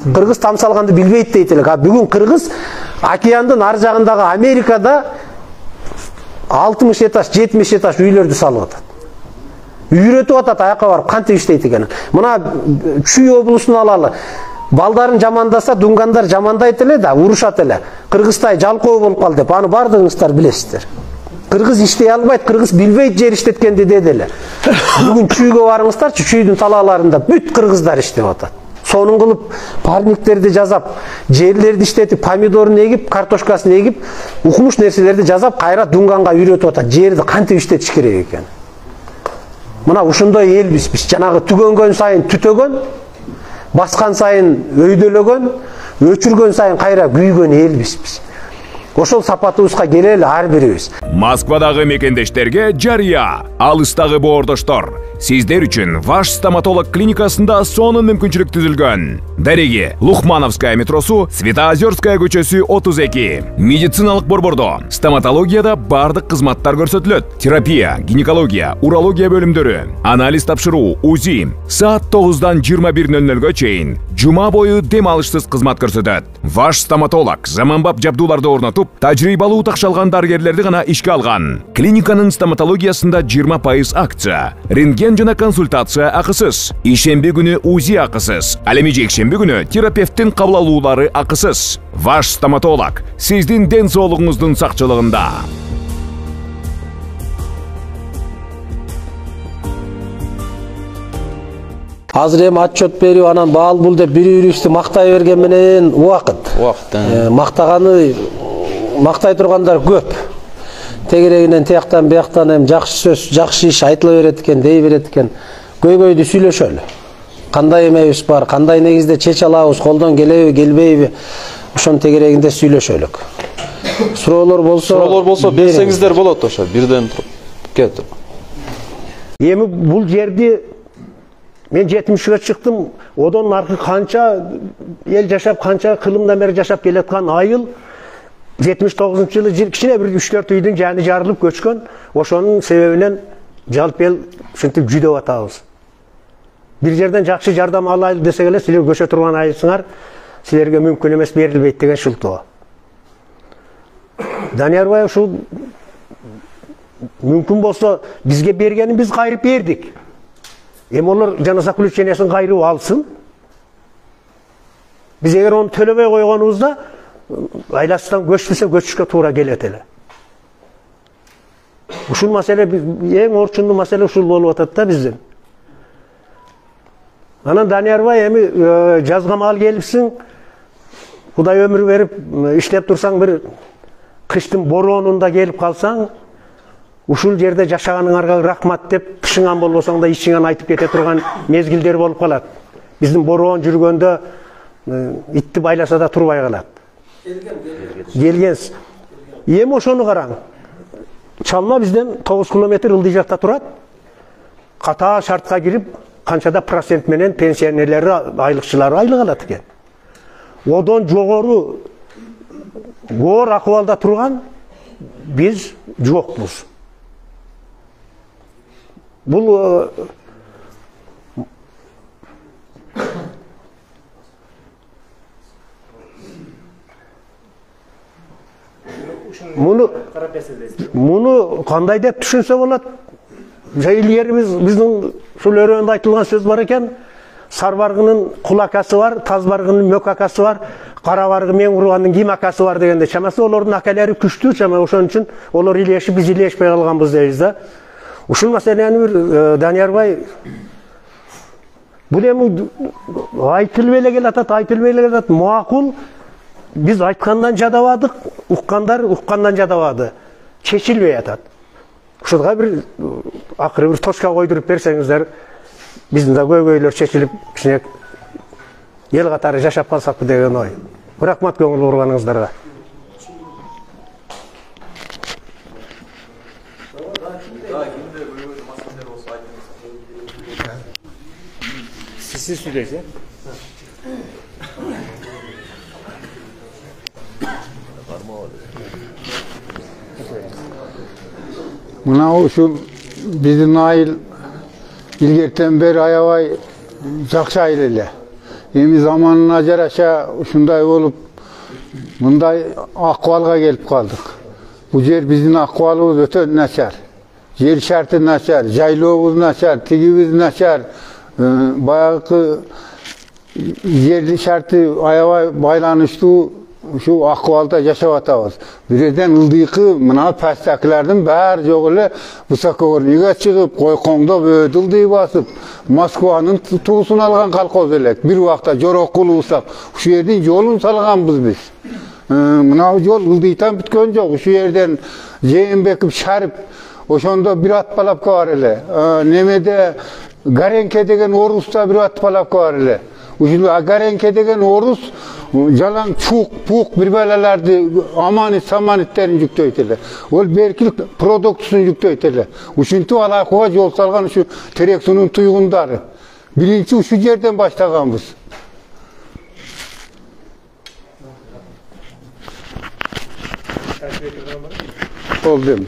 Кыргыз там салганды билбейт дейт элек. Бүгүн кыргыз океандын ар жагындагы Америкада 60 этаж, 70 этаж үйлөрдү салып атат. Үйрөтүп атат аяка барып кантип иштейт экенин. Мына Чүй облусун алалы. Балдарын жамандаса, дунгандар жамандайт эле да, урушат эле. Кыргызтай жалкоо болуп калды деп, аны бардыгыңыздар билесиздер. Кыргыз иштей албайт, кыргыз билбейт жер иштеткенди деди эле. Бүгүн Чүйгө барыңыздарчы, Чүйдүн талааларында бүт кыргыздар иштеп атат. Сонун кылып парниктерди жасап, жерлерди иштетип, помидорун эгип, картошкасын эгип, укмуш нерселерди жасап, кайра дунганга үйрөтүп атат. Жерди кантип иштетиш керек экен. Мына ушундай элбиз биз. Жанагы түгөнгөн сайын түтөгөн, баскан сайын өйдөлөгөн, өчүргөн сайын кайра күйгөн элбиз биз. Ошол сапатыбызга келели ар бирибиз. Москвадагы мекендештерге жарыя, алыстагы боордоштор. Сиздер үчүн Ваш стоматолог клиникасында сонун мүмкүнчүлүк түзүлгөн. Дареги Лухмановская метросу, Светоозерская көчөсү 32. Медициналык борбордо стоматологияда бардык кызматтар көрсөтүлөт. Терапия, гинекология, урология бөлүмдөрү, анализ тапшыруу, УЗИ. Саат 9-дан 21:00-гө чейин жума бою дем алышсыз кызмат көрсөтөт. Ваш стоматолог заманбап жабдууларды орнотуп, тажрыйбалуу такшалган дарыгерлерди гана ишке алган. Клиниканын стоматологиясында 20% акция. Рентген жана консультация акысыз. Ишемби күнү УЗИ акысыз. Ал эми жекшемби күнү терапевттин кабыл алуулары акысыз. Ваш стоматолог сиздин ден соолугуңуздун сакчылыгында. Азыр эми отчет берип, анан баал бул деп бири-бирибизди мактай берген менен убакыт. Мактаганы мактай тургандар көп. Тегерегинен тияктан бияктан эми жакшы сөз, жакшы иш айтыла берет экен, дей берет экен. Көйгөйдү сүйлөшөлү. Кандай эмебиз бар, кандай негизде чече алабыз, колдон келеби, келбейби? Ошонун тегерегинде сүйлөшөлүк. Суроолор болсо берсеңиздер болот ошо, бирден туруп кетип. Эми бул жерди мен 70-ге чыктым, одон аркы канча эл жашап, канча кылымдан бери жашап келаткан айыл 79-жылы кичине бир 3-4 үйдүн жаны жарылып көчкөн. Ошонун себебинен жалпы эл ушинтип жүдөп атабыз. Бир жерден жакшы жардам алайлы десек эле, силер көчө турган айылсыңар, силерге мүмкүн эмес, берилбейт деген шылтоо. Даниярбай ушул мүмкүн болсо бизге бергенин биз кайрып бердик. Эми олар жана заключениясын кайрып алсын. Биз эгер оны төлөбөй койгонубузда айласынан көчпөсө көчүшкө туура келет эле. Ушул маселе эң орчундуу маселе ушул болуп атат да биздин. Анан Даниярбай эми жазга мал келипсиң, Кудай өмүр берип иштеп турсаң, бир кыштын боронунда келип калсаң, ушул жерде жашаганыңарга рахмат деп, кышыңан болбосоң да ичиңен айтып кете турган мезгилдер болуп калат. Биздин бороон жүргөндө итти байласа да турбай калат. Келгенсиз. Эми ошону караң. Чалма бизден 9 километр ылдый жакта турат. Катаа шартка кирип, канчада процент менен пенсионерлери, айлыкчылары айлык алат экен. Одон жогору оор акыбалда турган биз жокпуз. Бул муну кандай деп түшүнсө болот? Илгерибиз биздин ушул өрөөндө айтылган сөз бар экен. Сарбаргынын кулакасы бар, тазбаргынын мөк акасы бар, кара баргы мен ургандын ким акасы бар дегенде, чамасы олордун акалары күчтүү, чама ошон үчүн олор илешип, биз илешпей калганбыз дейбиз да. Ушул маселени бир Даниярбай бул эми айтылып эле келатат, макул. Биз айткандан жадабадык, уккандар уккандан жадабады. Чечилбей атат. Ушуга бир акыры бир точка койдуруп берсеңиздер, биздин да көйгөйлөр чечилип, кичине эл катары жашап калсакпы деген ой. Рахмат көңүл бурганыңыздарга. Siz söyleyeceksiniz. Mına uşul bizim ayıl ilgerten beri ayavay jakşı ayıl ele. Эми zamanına jaraşa ушундай болуp мындай акыбалга келип калдык. Бул жер биздин акыбалыбыз өтө начар. Жер шарты начар, жайлообуз начар, тигибиз начар. Баягы жер шарты аябай байланыштуу şu akvalda yaşap atабыз. Birden ылдыйкы мына пастакилердин баары жок эле высокогорныйга чыгып, койкоңдоп ылдый басып, Москванын туусун алган калкоз элек. Бир убакта жорок кылыбызсак, ушул жердин жолун салганбыз биз. Мына жол ылдыйтан бүткөн жок. Ушул жерден Жээнбеков Шарып ошондо бир атпалапка бар эле. Немеде Гаренке деген Орус'ta bir atpalapka var эле. Ушул Гаренке деген Орус жалаң пук бирбелелерди саманиттерин жүктөйт эле. Ол беркилик продуктусун жүктөйт эле. Ушинтип алакыга жол салган ушу терек суунун туйгундары. Биринчи ушул жерден баштаганбыз. Oldu mu?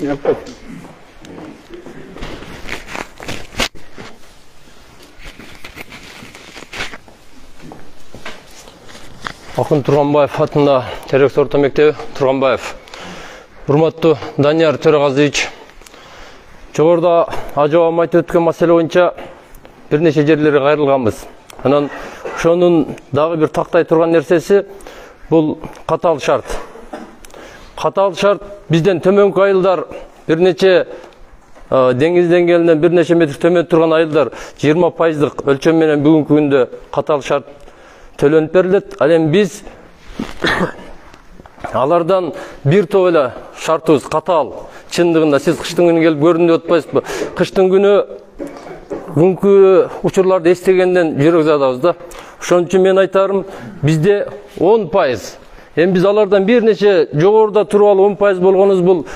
Yaptık. Акын Турганбаев атында Терек орто мектеби Турганбаев. Урматтуу Данияр Төрөгазыевич, жогоруда ажабам айтып өткөн маселе боюнча бир нече жерлери кайрылганбыз. Анан ошонун дагы бир тактай турган нерсеси бул катаал шарт. Катаал шарт бизден төмөнкү айылдар бир нече деңиз деңгээлинен бир нече метр төмөн турган айылдар 20%дык өлчөм менен бүгүнкү күндө катаал шарт төлөнүп берилет. Ал эми биз алардан бир топ эле шартыбыз катаал. Чындыгында сиз кыштын күнү келип көрдүм деп атпайсызбы? Кыштын күнү бүгүнкү учурларды эстегенден жүрөк задабыз да. Ошон үчүн мен айтарым, бизде 10%. Эми биз алардан бир нече жогоруда туруп алып 10% болгонубуз бул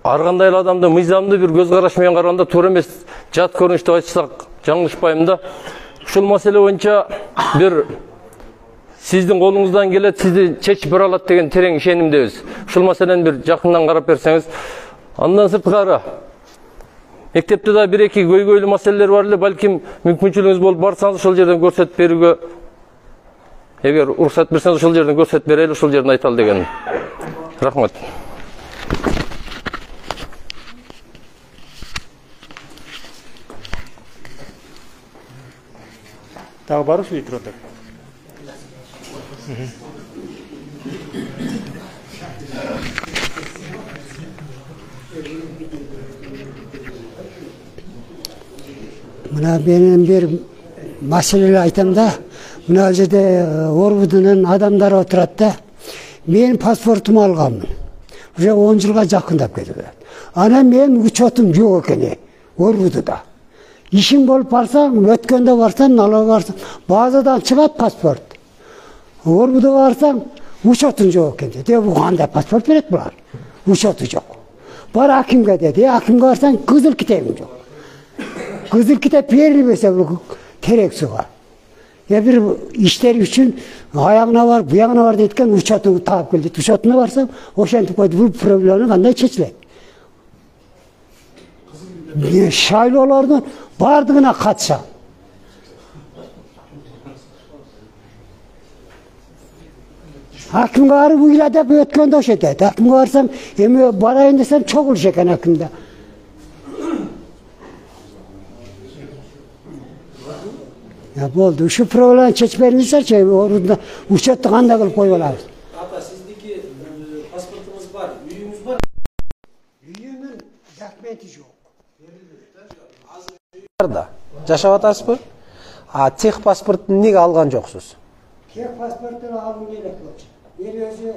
ар кандай эле адамды мыйзамдуу бир көз караш менен караганда туура эмес, жат көрүнүш деп айтсак жаңылышпайм да. Ушул маселе боюнча бир сиздин колуңуздан келет, сизди чечип бере алат деген терең ишенимдебиз. Ушул маселени бир жакындан карап берсеңиз. Андан сырткары мектепте да бир-эки көйгөйлүү маселелер бар эле, балким мүмкүнчүлүгүңүз болуп барсаңыз ошол жерден көрсөтүп берүүгө, эгер уруксат берсеңиз ошол жерден көрсөтүп берели, ошол жерден айталы дегеним. Рахмат. Дагы бар ушул турат. Mına benim bir meseleyi aytam da, mına жерде Орбудунун адамдары отурат да. Мен паспортуму алганмын. Уже 10 жылга жакындап кетти. Анан мен учетум жок экен Орбудуда. İşin bolup барсаң, өткөндө барсаң, налог барсаң, базадан чыгат паспорт. Орбуда барсаң, учетун жок экен. Деп бу кандай паспорт берет булар? Учету жок. Бар акимге деди, акимге барсаң, кызыл китебиң жок. Kızıl kitap verilmese bu terek suğa. Ya bir işleri için ayağına var, bu yanına var dedikten uçatını takip geldi. Uçatına varsa o şanti koydu. Bu problemi kanday çeçilek. Şaylılardan bardığına katsa. Hakim garı bu ilada bir ötkönde o şey dedi. Hakim garsam, barayın desem çok olacak hakimde. Ya oldu. Şu problemi çeçmerinizse şey orada uçakta kanda kılıp koyuyorlar. Ata sizdeki pasportumuz var, üyümüz var. Üyümün dokumenti yok. Da жашап атасызбы? Тех паспортун эмнеге алган жоксуз? Teх pasportunu alın gerek yok. Bir özü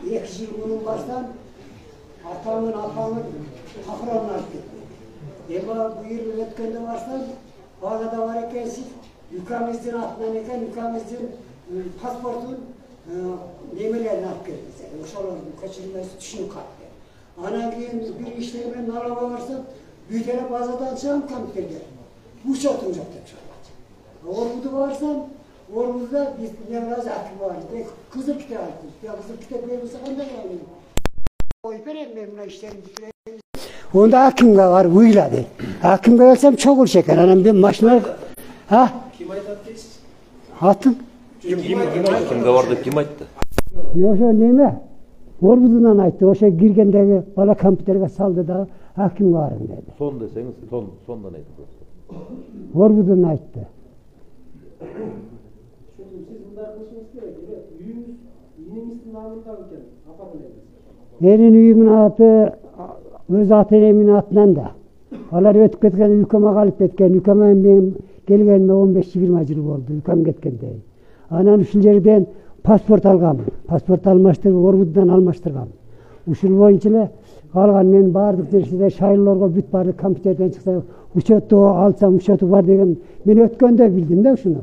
2 yıl bunun baştan atamın akranını alıp gitti. Bu yıl ötkende varsan bazada var ekensiz yukamızın atman eken yukamızın pasportun nemelerini alıp gitti. Oşaların kaçırılması düşünün kalktı. Ana bir işlerime nalaga varsa büyütene bazadan çıkan kamp gelir. Bu çatınacak da çıkacak. Orbu'da varsan Orbu'da biz ne biraz hakim var. Kızıl kitap aldık. Ya kızıl kitap verirse kandan alayım. Oy vereyim ben buna işlerimi bitireyim. Onda hakimge var uyla deydi. Hakimge gelsem çok oluş ekan. Anam ben maşina ha? Kim aytadi deysiz? Atın. Kimge var dep kim aytты? Oşo neme? Orbududan aytты. Oşo girgendegi bala kompüterge saldı da hakimge varım dedi. Son desеңiz, sondan aytты. Orbududan aytты. Siz mындай кылышыңыз керек. Үйүңүз ийиңиздин намында экен. Апаңыз. Benim üyümün adı öz ata-enemin atından da. Onlar ötüp ketken ülkeme kalıp ketken. Ülkeme benim gelgenime 15-20 yıl oldu. Ülkem ketken değil. Anan uşul yerden pasport algam. Pasport almaştırıp Orbudu'dan almaştırgam. Uşul boyunca kalgan men bardık derste şairlarga büt bardık kompüterden çıksa uçottu alsam uçotu var degen men ötkönde bildim de şunu.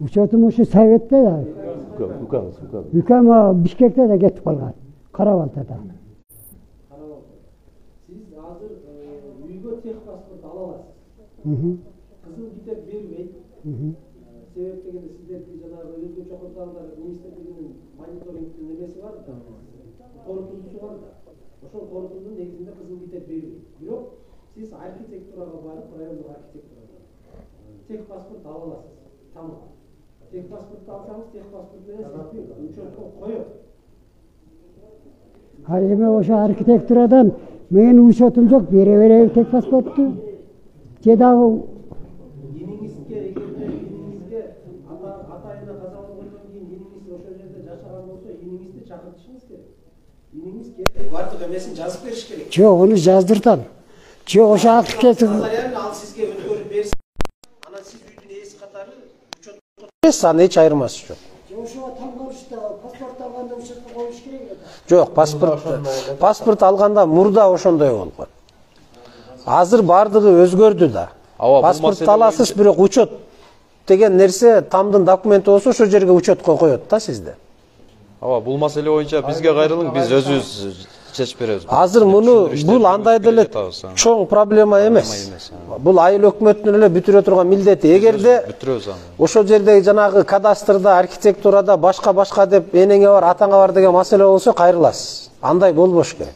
Uçotum uşu Sovet'te ya. Ülkem Bişkek'te de getip kalgan. Karabalta'da. Siz hazır үйгө тех паспорт ала аласыз. Кызыл китеп бербейт. Себеп дегенде сиздерди жанагы өзгө чокурдагылар министрлигинин мониторингтин немеси бар да. Корутундусу бар да. Ошол корутундун негизинде кызыл китеп бербейт. Бирок сиз архитектурага барып, райондук архитектурага тех паспорт ала аласыз. Тамам. Тех паспорту алсаңыз, тех паспорт менен сиздин учетко коёт. Halime oşa arkitekturadan men uçotum yok. Bere tek pasportu. Cedağı Еңиңизге эгерде еңиңизге атайына каза болгондон кийин еңиңиз ошол жерде жашаган болсо еңиңизди чакыртышыңыз керек. Еңиңиз келип бардык эмесин жазып бериш керек. Жоқ, onu жаздыртам. Жоқ, oşa arkitekturadan Нотариально ал сизге өткөрүп берсин. Анан сиз үйдүн ээси катары учет Sana hiç ayırması yok. Oşa tam karıştı. Pasport alganda uçakta koymuş gerek. Жоқ, паспорт алганда мурда ошондой болгон. Азыр бардыгы өзгөрдү да. Паспорт аласыз, бирок учет деген нерсе тамдын документи болсо ошол жерге учетко коёт да сизди. Бул маселе боюнча бизге кайрылың, биз өзүбүз чечип беребиз. Азыр бул андай деле чоң проблема эмес. Бул айыл өкмөттүн эле бүтүрө турган милдети. Эгерде ошол жердеги жанагы кадастрда, архитектурада башка деп энеңе бар, атаңа бар деген маселе болсо кайрыласыз. Андай болбош керек.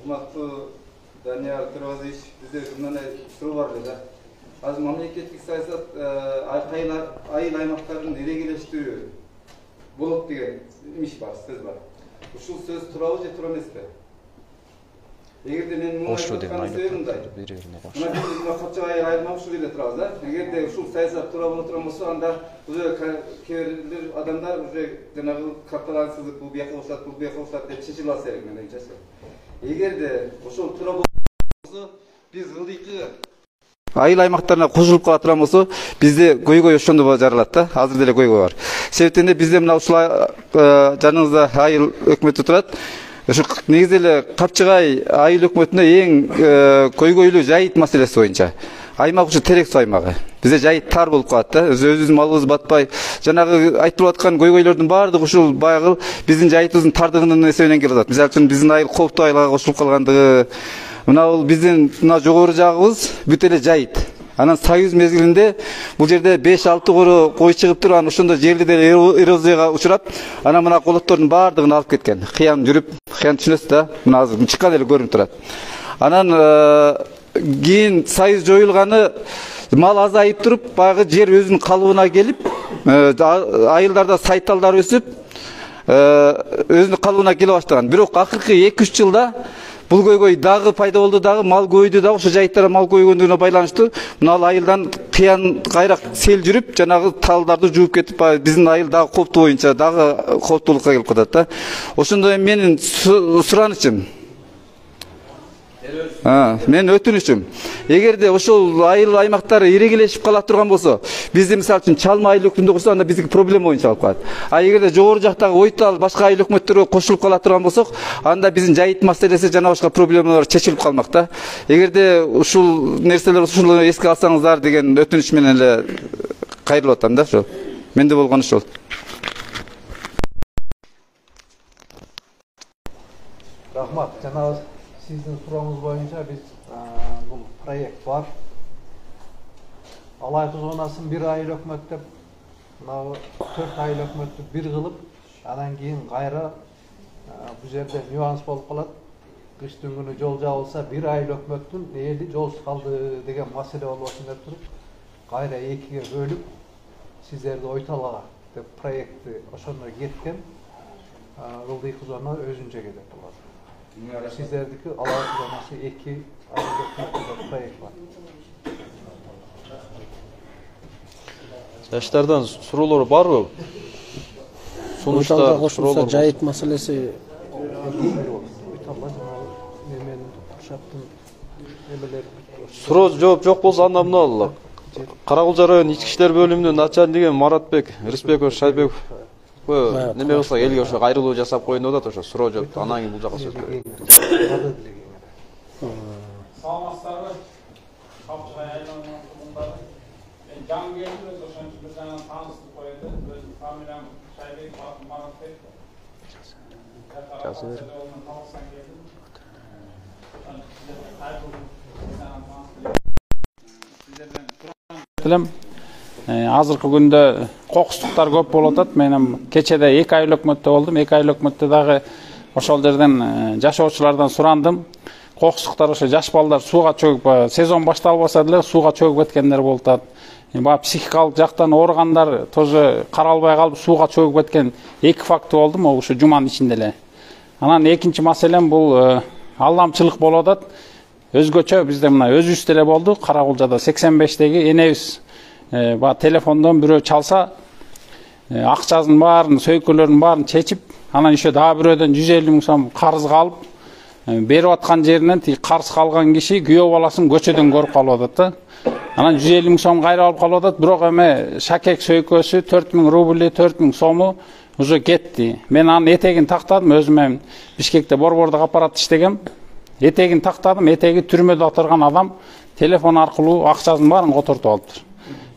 Урматтуу Данияр Туразович, бизде мындай суроо бар эле да. Азыр мамлекеттик саясат айыл аймактардын эрегелештирүү болот деген имиш бар, сөз бар. Ушул сөз туурабы же туура эмеспи? Эгерде мен муну айткан себебимдай. Мына биз Капчыгай айылма ушул жерде турабыз да. Эгерде ушул саясат туура боло турган болсо, анда уже кээрлер адамдар уже жанагы карталар сызып, бул бияка болсот, бул бияка болсот деп чечиле алса керек менимче. Эгерде ошол туура болсо, биз ылдыйкы айыл аймактарына кошулуп кала турган болсо, бизде көйгөй ошондо жаралат да. Азыр деле көйгөй бар. Себептен бизде мына ушул жаныңызда айыл өкмөтү турат. Ошо негизи эле Капчыгай айыл өкмөтүнө эң көйгөйлүү жайыт маселеси боюнча. Аймак ушу терек суу аймагы. Бизде жайыт тар болуп калат да. Өзүбүздүн малыбыз батпай, жанагы айтылып аткан көйгөйлөрдүн баардыгы ушул баягы биздин жайытыбыздын тардыгынын эсебинен келип атат. Мисалы үчүн биздин айыл кооптуу айылга кошулуп калгандыгы, мына бул биздин мына жогору жагыбыз бүт эле жайыт. Анан союз мезгилинде бул жерде 5-6 коро кой чыгып туруп, анан ошондо жерди деле эрозияга учурап, анан мына колоттордун баардыгын алып кеткен. Кыян жүрүп, кыян түшүнөсүз да, мына азыр чыккан эле көрүнүп турат. Анан кийин союз жоюлганы мал азайып туруп, баягы жер өзүнүн калыбына келип, айылдарда сайталдар өсүп, өзүнүн калыбына келе баштаган. Бирок акыркы 2-3 жылда бул көйгөй дагы пайда болду, дагы мал көйдү, дагы ошо жайыттарда мал көйгөндүгүнө байланыштуу мына айылдан кыян кайрак сел жүрүп, жанагы талдарды жууп кетип, биздин айыл дагы кооптуу боюнча дагы кооптуулукка келип калат да. Ошондой менин суранычым, мен өтүнүшүм, эгерде ошол айыл аймактар эрегелешип кала турган болсо, бизде мисалы үчүн Чалма айыл өкмөтүндө кошсо, анда биздики проблема боюнча алып калат. Эгерде жогору жактагы Ойтал башка айыл өкмөттөргө кошулуп кала турган болсок, анда биздин жайыт маселеси жана башка проблемалар чечилип калмак да. Эгерде ушул нерселер ушул эске алсаңыздар деген өтүнүч менен эле кайрылып атам да. Ошол менде болгон ошол. Рахмат. Жана сиздин сурооңуз боюнча биз бул проект бар. Алайкы зонасын бир айыл өкмөт деп, 4 айыл өкмөттү бир кылып, анан кийин кайра Bu жерде нюанс болуп калат. Кыштын күнү жол жабылса, bir айыл өкмөттүн эли жолсуз калды деген маселе болбосун деп туруп, кайра экиге бөлүп, сиздерди Ойталга деп проектти ошондо кеткен. Ылдый кызана өзүнчө кетет булар. Сиздердики Алай кызанасы 2 айыл өкмөттүн проект бар. Жаштардан суроолор барбы? Сунуштар кошулса жайыт маселеси суроо жооп жок болсо анда мына Каракулча район ички иштер бөлүмүнүн начальниги Маратбек Рыспеков Шайбеков неме кылса элге ошо кайрылуу жасап коюн деп атат, ошо суроо жооп анан кийин бул жака сөз берет. Саламатсыздарбы? Капчыгай айланынан тургундары. Мен жаңы келдим, ошон үчүн бир жаңы таанышты коюлду. Өзүм фамилиям Шайбеков, атым Маратбек. Жазып берем. Азыркы күндө кокустуктар көп болуп атат. Мен кечеде 2 айыл өкмөттө болдум. 2 айыл өкмөттө дагы ошол жерден жашоочулардан сурандым. Кокустуктар ошо жаш балдар сууга чөгүп, сезон башталбаса деле сууга чөгүп кеткендер болуп атат. Баа психикалык жактан ооругандар тоже каралбай калып сууга чөгүп кеткен 2 факты болду могу ушу жуманын ичинде эле. Анан экинчи маселем бул алдамчылык болуп атат. Өзгөчө бизде мына өзүбүздө эле болду. Каракулчада 85деги энебиз телефондон бирөө чалса, акчасын баарын, сөйкөлөрүнүн баарын чечип, анан еще дагы бирөөдөн 150 миң сом карызга алып, берип аткан жеринен карыз калган киши күйөө баласын көчөдөн көрүп калып атат да. Анан 150 миң сом кайра алып калып атат, бирок эме шакек сөйкөсү 4000 рубли, 4000 сому уже кетти. Мен анын этегин тактадым, өзүм эми Бишкекте борбордук аппаратта иштегем. Этегин тактадым, этеги түрмөдө отурган адам телефон аркылуу акчасын баарын котортуп алыптыр.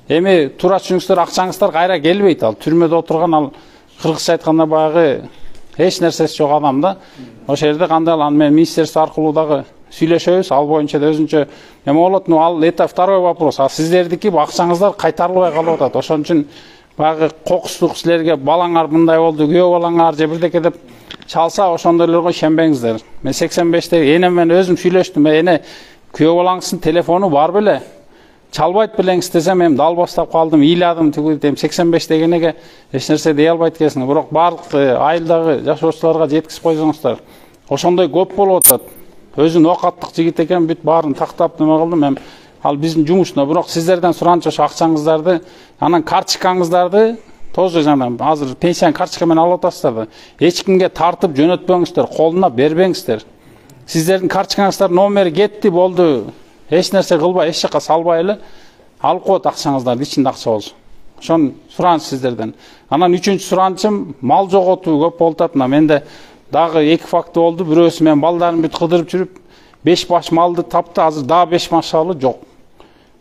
Эми туура түшүнүңүздөр, акчаңыздар кайра келбейт. Ал түрмөдө отурган, ал кыргызча айтканда баягы эч нерсеси жок адам да. Ошол жерде кандай аны мен министерство аркылуу дагы сүйлөшөбүз, ал боюнча да өзүнчө эме болот. Ал это второй вопрос. А сиздердики акчаңыздар кайтарылбай калып атат. Ошон үчүн баягы кокустук силерге балаңар мындай болду, күйөө балаңар же бирдеке деп чалса, ошондойлорго ишенбеңиздер. Мен 85те энем менен өзүм сүйлөштүм. Эне күйөө балаңыздын телефону бар беле? Чалбайт белеңиз десем, эми дал баштап калдым, ыйладым, тигидем 85 дегенеге эч нерсе дей албайт экенсиң. Бирок баардык айылдагы жашоочуларга жеткизип койсоңуздар. Ошондой көп болуп атат. Өзүн окаттык жигит экен, бүт баарын тактап неме кылдым. Эми ал биздин жумушна. Бирок сиздерден суранчу ошо акчаңыздарды, анан карточкаңыздарды тоже жана азыр пенсия карточка менен алып атасыздар да. Эч кимге тартып жөнөтпөңүздөр, колуна бербеңиздер. Сиздердин карточкаңыздар номери кетти, болду. Эч нерсе кылбай, эч жака салбай эле алып коет акчаңыздарды, ичинде акча болсун. Ошон сураныч сиздерден. Анан үчүнчү суранычым мал жоготуу көп болуп атат. Менде дагы 2 факты болду. Бирөөсү мен балдарын бүт кыдырып жүрүп 5 баш малды тапты, азыр дагы 5 машалы жок.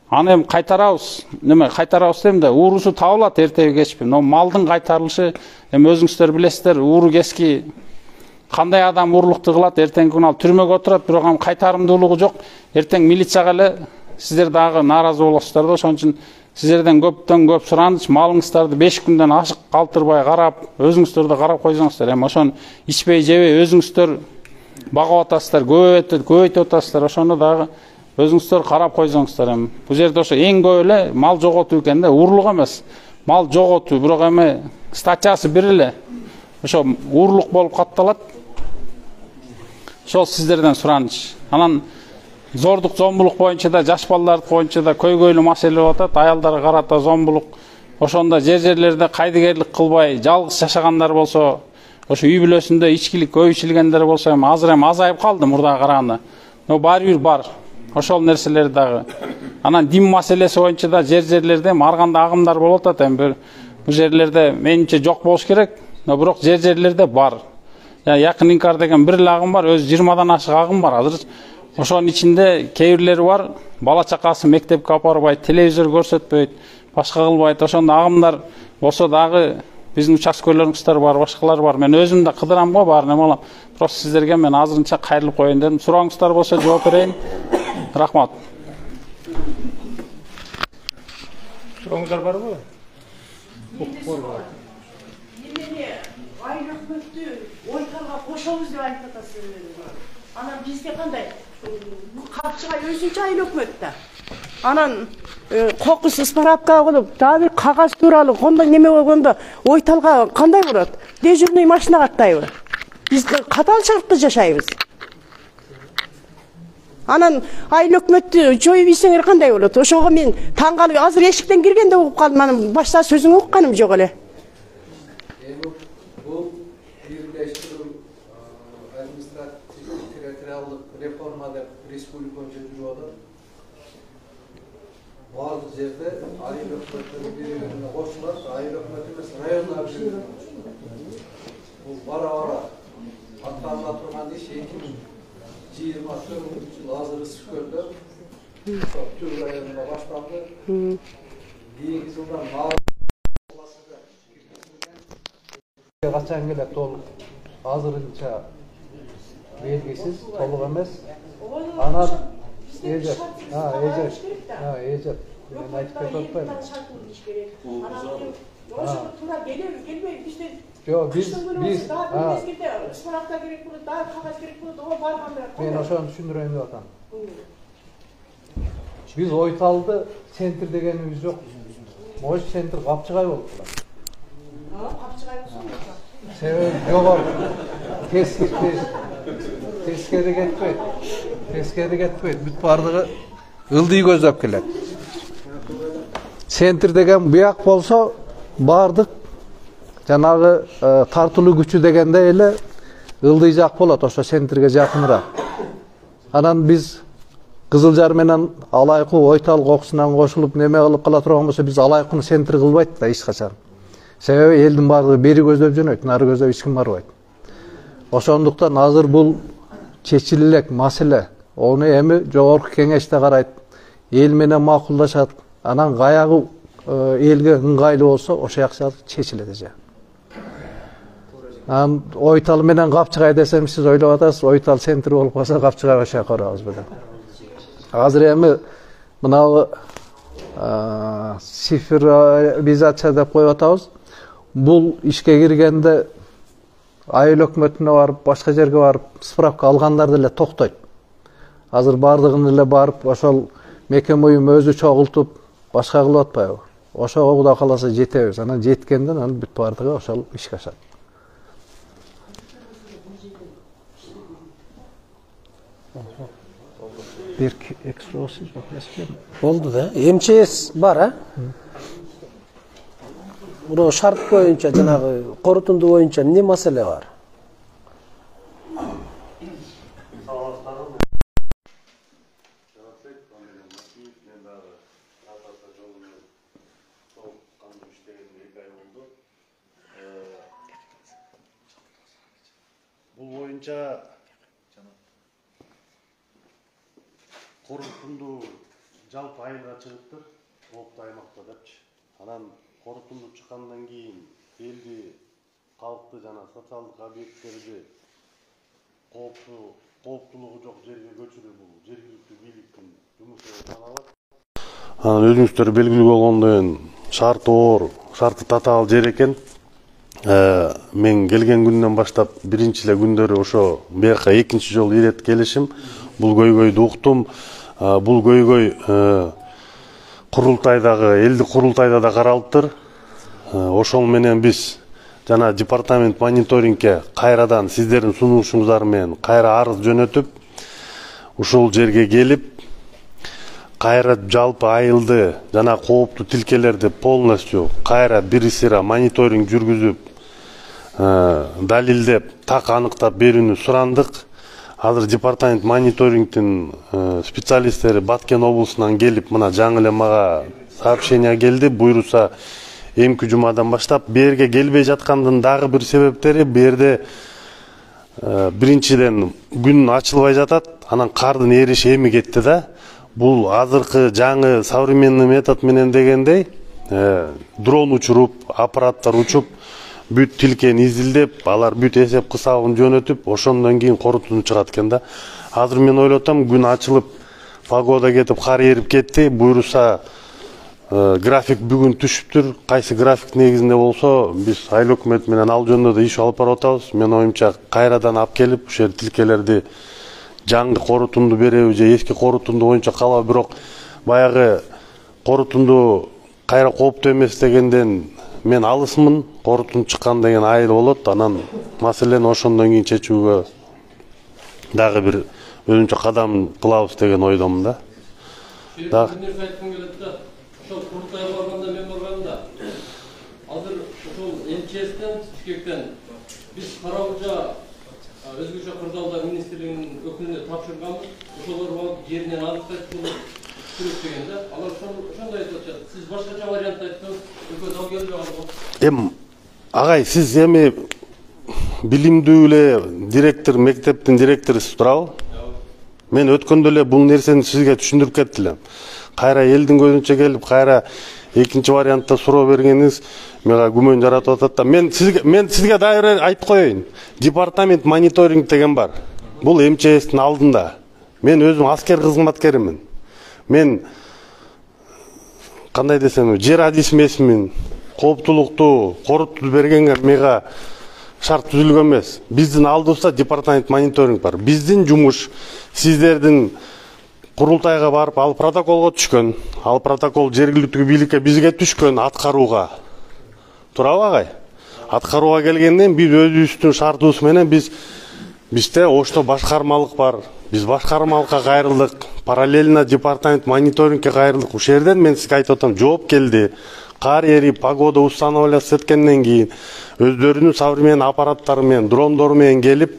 Аны эми кайтарабыз. Неме кайтарабыз дейм да, уурусу табылат эртеби кечпи. Но малдын кайтарылышы эми өзүңүздөр билесиздер, ууру кески кандай адам уурлукту кылат, эртеңки күнү ал түрмөгө отурат, бирок ам кайтарымдуулугу жок. Эртең милицияга эле сиздер дагы нааразы болосуздар да. Ошон үчүн сиздерден көптөн көп сураныч, малыңыздарды 5 күндөн ашык калтырбай карап, өзүңүздөр да карап койсоңуздар. Эми ошон ичпей жебей өзүңүздөр багып атасыздар, көбөйтүп атасыздар. Ошону дагы өзүңүздөр карап койсоңуздар. Эми бул жерде ошо эң көп эле мал жоготуу экен да, уурлук эмес. Мал жоготуу, бирок эми статьясы бир эле. Ошо уурлук болуп катталат. Ошол сиздерден сураныч. Анан зордук, зомбулук боюнча да, жаш балдар боюнча да көйгөйлүү маселе болуп атат. Аялдарга карата зомбулук. Ошондо жерлерде кайдыгерлик кылбай, жалгыз жашагандар болсо, ошо үй бүлөсүндө ичкилик көп ичилгендер болсо, эми азыр эми азайып калды мурдага караганда. Но баары бир бар. Ошол нерселер дагы. Анан дим маселеси боюнча да жерлерде арганда агымдар болуп атат. Эми бул жерлерде менимче жок болуш керек, но бирок жерлерде бар. Якын инкар деген бир эле агым бар, өзү 20дан ашык агым бар. Азыр ошонун ичинде кээ бирлери бар, бала чакасы мектепке апарбайт, телевизор көрсөтпөйт, башка кылбайт. Ошондо агымдар болсо дагы биздин участкөлөрүңүздөр бар, башкалар бар. Мен өзүм да кыдырам го, баарын эме кылам. Просто сиздерге мен азырынча кайрылып коеюн дедим. Сурооңуздар болсо жооп берейин. Рахмат. Сурооңуздар барбы? Айыл өкмөттү Ойталга кошобуз деп айтып атасыз. Анан бизде кандай? Капчыга өзүнчө айыл өкмөт да. Анан кокус справка кылып, дагы бир кагаз тууралуу кондой неме болгондо ойталга кандай болот? Дежурный машина каттайбы? Биз катал шартта жашайбыз. Анан айыл өкмөттү жоюп ийсеңер кандай болот? Ошого мен таң калып, азыр эшиктен киргенде угуп калдым, анан башта сөзүңү укканым жок эле. Бул бирлештирүү административдик территориалдык реформа деп республика боюнча жүрүп атат. Барлык жерде айыл өкмөттөрү бири-бирине кошулат, айыл өкмөтү эмес райондар биригине. Бул бара-бара аткарыла турган иш 2024 жыл азыр Ысыкөлдө Түр районунда башталды. Кийинки жылдан качан келет ол азырынча белгисиз, толук эмес. Анан эжет. Мен айтып кетип атпайбы. Туура келеби, келбейби бизден. Жок, биз справка керек болот, дагы кагаз керек болот, ого барганда. Мен ошону түшүндүрөйүн деп атам. Биз Ойталды центр дегенибиз жок. Мош центр Капчыгай болуп турат. Капчыгай болсо себеби жогору тескери кетпейт. Бүт бардыгы ылдый көздөп келет. Центр деген буяк болсо бардык жанагы тартылуу күчү дегенде эле ылдый жак болот, ошо центрге жакыныраак. Анан биз Кызылжар менен Алайкуу Ойтал кокусунан кошулуп неме кылып кала турган болсо, биз Алайкууну центр кылбайт да эч качан. Себеби элдин бардыгы бери көздөп жөнөйт, нары көздөп эч ким барбайт. Ошондуктан азыр бул чечиле элек маселе. Ону эми жогорку кеңеште карайт, эл менен макулдашат. Анан каягы элге ыңгайлуу болсо, ошо жакшы чечилет эже. Анан Ойтал менен Капчыгай десем, сиз ойлоп атасыз, Ойтал центр болуп калса Капчыгай ошо карабыз беле. Азыр эми мынабы цифровизация деп коюп атабыз. Бул ишке киргенде айыл өкмөтүнө барып, башка жерге барып справка алгандар деле токтойт. Азыр бардыгын эле барып, ошол мекеме уюм өзү чогултуп, башка кылып атпайбы? Ошого Кудай кааласа жетебиз. Анан жеткенден анан бүт бардыгы ошол ишке ашат. Bir ekstrosi Oldu da. МЧС бар, а? Бул шарт боюнча, жанагы корутунду боюнча эмне маселе бар? Бул боюнча корутунду жалпы айылга чыгыптыр, кооптуу аймакта депчи. Анан корутунду чыккандан кийин элди, калкты жана социалдык объекттерди кооптуулугу жок жерге көчүрүү бул жергиликтүү бийликтин жумушу саналат. Анан өзүңүздөр белгилүү болгондой шарты оор, шарты татаал жер экен. Мен келген күндөн баштап биринчи эле күндөрү ошо бияка экинчи жолу ирет келишим. Бул көйгөйдү уктум. Бул көйгөй курултайдагы, элдик курултайда да каралыптыр. Ошол менен биз жана департамент мониторингке кайрадан сиздердин сунушуңуздар менен кайра арыз жөнөтүп, ушул жерге келип, кайра жалпы айылды жана кооптуу тилкелерди полностью кайра бири-сыйра мониторинг жүргүзүп, далилдеп, так аныктап берүүнү сурандык. Азыр департамент мониторингтин специалисттери Баткен облусунан келип, мына жаңы эле мага сообщение келди, буйруса эмки жумадан баштап берге келбей жаткандын дагы бир себептери, берде биринчиден күн ачылбай жатат, анан кардын эриши эми кетти да. Бул азыркы жаңы современный метод менен дегендей, дрон учуруп, аппараттар учуп, бүт тилкени изилдеп, алар бүт эсеп кысабын жөнөтүп, ошондон кийин корутунду чыгат экен да. Азыр мен ойлотом, күн ачылып, погода кетип, кар эрип кетти, буйруса график бүгүн түшүптүр. Кайсы график негизинде болсо, биз айыл өкмөтү менен ал жөнүндө да иш алып барып атабыз. Мен оюмча кайрадан алып келип, ушул тилкелерди жаңы корутунду береби же эски корутунду боюнча калабы, бирок баягы корутунду кайра кооптуу эмес дегенден мен алысмын. Корутун чыккан деген айыл болот. Анан маселени ошондон кийин чечүүгө дагы бир өзүнчө кадам кылабыз деген ойдомун да. Ошол курултайга барганда мен барганда азыр ошол МЧСтен Бишкектен биз Каракулжа өзгөчө кырдаалдар министрлигинин өкүлүнө тапшырганбыз. Ошолор барып жеринен аныктайт керек деген да. Алар ошондой айтып атышат. Сиз башкача вариант айттыңыз. Өлкө дал келбей калды. Агай, сиз эми билимдүү эле директор, мектептин директорусуз турабы? Мен өткөндө эле бул нерсени сизге түшүндүрүп кеттилем. Кайра элдин көзүнчө келип, кайра экинчи вариантта суроо бергениңиз мага күмөн жаратып атат да. Мен сизге дайыр айтып коеюн. Департамент мониторинг деген бар. Бул МЧСтин алдында. Мен өзүм аскер кызматкеримин. Мен кандай десем, жер адисмесимин. Кооптулукту корутуп бергенге мага шарт түзүлгөн эмес. Биздин алдыбызда департамент мониторинг бар. Биздин жумуш сиздердин курултайга барып, ал протоколго түшкөн. Ал протокол жергиликтүү бийликке бизге түшкөн аткарууга. Турабы агай? Аткарууга келгенден биз өзүбүздүн шартыбыз менен бизде ошто башкармалык бар. Биз башкармалыкка кайрылдык. Параллельно департамент мониторингке кайрылдык. Ушул жерден мен сизге айтып атам, жооп келди. Кар эрип, погода установляться эткенден кийин өздөрүнүн современный аппараттары менен, дрондору менен келип,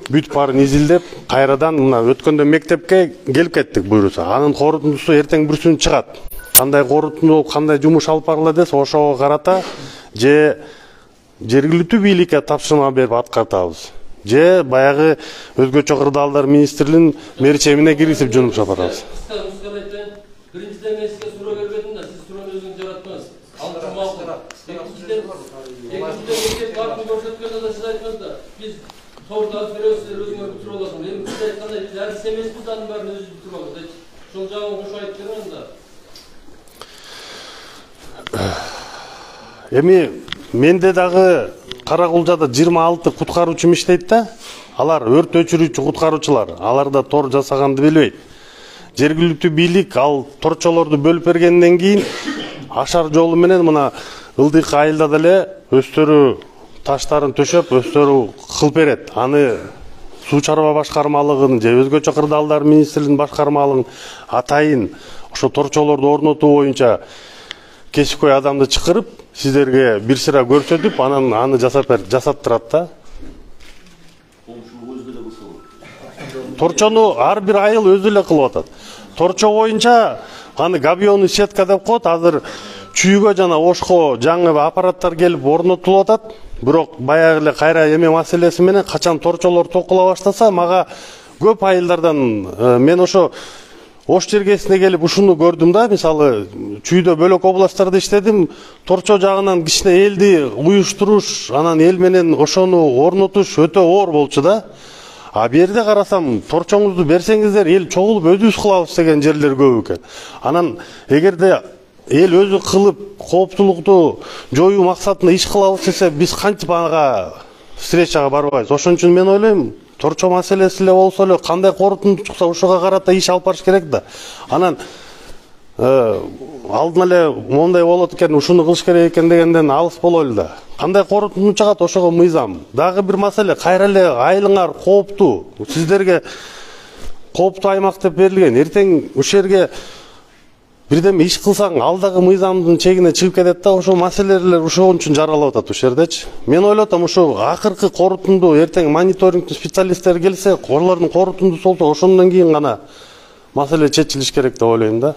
бүт баарын изилдеп, кайрадан мына өткөндө мектепке келип кеттик буйруса. Анын корутундусу эртең бүрсүн чыгат. Кандай корутунду болуп, кандай жумуш алып барыла десе, ошого карата же жергиликтүү бийликке тапшырма берип аткартабыз. Же баягы өзгөчө кырдаалдар министрлигинин мерчемине киргизип жумуш алып барабыз. Биринчиден мен сизге суроо бербедим да, сиз суроону өзүңүз жараттыңыз. Ал жумалды. Экинчиден мектеп картын көрсөткөндө да сиз айттыңыз да, биз торду алып беребиз, силер өзүңөр бүтүрүп аласыңар. Эми сиз айткандай биз адис эмеспиз, анын баарын өзүбүз бүтүрүп алабыз. Ошол жагын кошуп айтып бериңиз да. Эми менде дагы Каракулжада 26 куткаруучум иштейт да. Алар өрт өчүрүүчү куткаруучулар. Алар да тор жасаганды билбейт. Жергиликтүү бийлик ал торчолорду бөлүп бергенден кийин ашар жолу менен мына ылдыйкы айылда деле өздөрү таштарын төшөп, өздөрү кылып берет. Аны суу чарба башкармалыгын же өзгөчө кырдаалдар министрлигинин башкармалыгын атайын ошо торчолорду орнотуу боюнча кесипкөй адамды чакырып, сиздерге бир сыра көрсөтүп, анан аны жасаттырат да. Торчону ар бир айыл өзү эле кылып атат. Торчо боюнча аны габионный сетка деп коет. Азыр чүйгө жана ошко жаңы аппараттар келип орнотулуп атат. Бирок баягы эле кайра эме маселеси менен качан торчолор токула баштаса, мага көп айылдардан мен ошо Ош жергесине келип ушуну көрдүм да. Мисалы, чүйдө бөлөк областтарда иштедим. Торчо жагынан кичине элди уюштуруш, анан эл менен ошону орнотуш өтө оор болчу да. А берде карасам, торчоңузду берсеңиздер, эл чогулуп өзүбүз кылабыз деген жерлер көп экен. Анан эгерде эл өзү кылып, кооптулукту жоюу максатында иш кылабыз десе, биз кантип ага встречага барбайбыз? Ошон үчүн мен ойлойм, торчо маселеси эле болсо эле, кандай корутунду чыкса, ошого карата иш алып барыш керек да. Анан алдын эле мондай болот экен, ушуну кылыш керек экен дегенден алыс бололу да. Кандай корутунду чыгат, ошого мыйзам. Дагы бир маселе, кайра эле айылыңар кооптуу. Сиздерге кооптуу аймак деп берилген. Эртең ушул жерге бирдеме иш кылсаң, алдагы мыйзамдын чегине чыгып кетет да, ошол маселелер ошон үчүн жаралып атат ушул жердечи. Мен ойлоп атам, ошо акыркы корутунду эртең мониторингдин специалисттери келсе, колордун корутундусу болсо, ошондон кийин гана маселе чечилиш керек деп ойлойм да.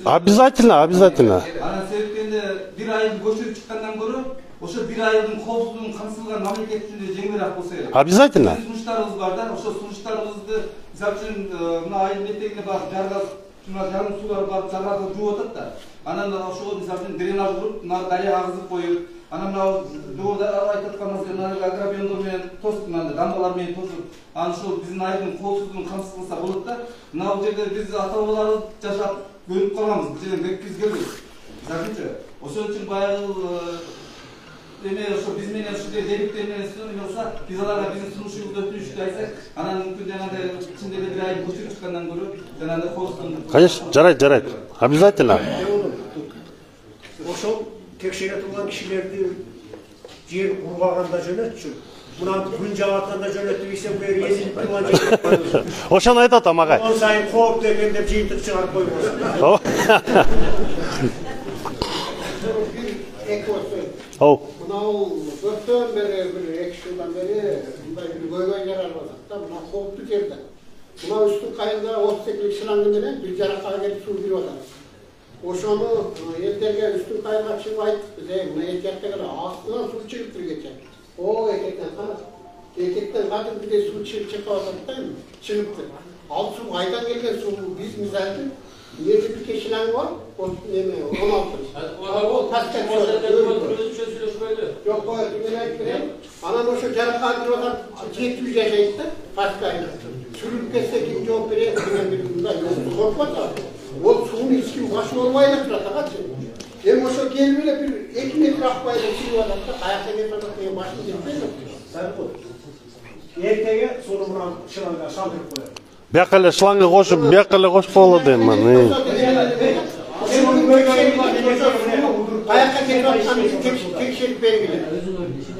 Обязательно. Анан себептен бир айыл көчүрүп чыккандан көрө, ошо бир айылдын коопсуздугун камсыздалган мамлекет үчүн жеңилирээк болсо керек. Обязательно. Сунуштарыбыз бар да, ошо сунуштарыбызды мисалы үчүн мына айыл метегине барып жаргаз, жарым суулар барып жаргазып жууп атат да. Анан ошого мисалы үчүн дренаж куруп, дарыя агызып коюп, Ana mынау жуырда айтып жатқан мәселе агробиондор менен тосып, дамбалар менен тосып, аны ушул биздин айдын коопсуздугун камсыз кылса болот да. Мынау жерде биз ата бабаларыбыз жашап көрүп калганбыз. Бул жерден беккиз келбейт. Закинчи. Ошон үчүн баягы эме ошо биз менен ушундай дебиттер менен сүйлөшсө, биз аларга биздин сунушубузду өтүнүштү айтсак, анан мүмкүн жанагындай ичинде эле бир ай көчүрүп чыккандан көрө жанагындай коопсуздугун. Конечно, жарайт. Обязательно. Ошол текшере турган кишилерди жер курбаганда жөнөтчү. Мына күн жагатканда жөнөтүп ийсем бери езилип турган жер. Ошону айтып атам агай. Он сайын кооптуу экен деп жыйынтык чыгарып койбосун. Оу. Мынау көптөн бери бир 2 жылдан бери мындай бир көйгөй жаралып атат да, мына кооптуу жерде. Мына үстүн кайында 38 шланг менен 1 жаракка келип суу кирип атат. Ошону элдерге үстүн кайга чыгып айттык биз, мына эркектер астынан суу чыгып тургуча. О, эркектен кара. Эркектен кадимгидей суу чыгып атат да, чыгыптыр. Ал суу кайдан келген суу биз мисалы Yedi bir kişiler var, o yemeği, 16. O kaç yok, o yemek bile. Anam şu Carakka'da olan 700 yaşaydı, hastaydı. Sürüp kesse kim cevap veriyor, bunda korkma da. O suyun içkin başı olmayla sırada kaçın. Hem o şu gelmeyle bir ekmek rakmayla sürüyor adam da, ayakta getirmek başını getirmiyor. Sen koy. Erkeğe sorumuna şıranga saldırıp koyar. Бияққа шланга қосып, бияққа қосып болады енді мына. Ayakta getirip tekşerip belgili.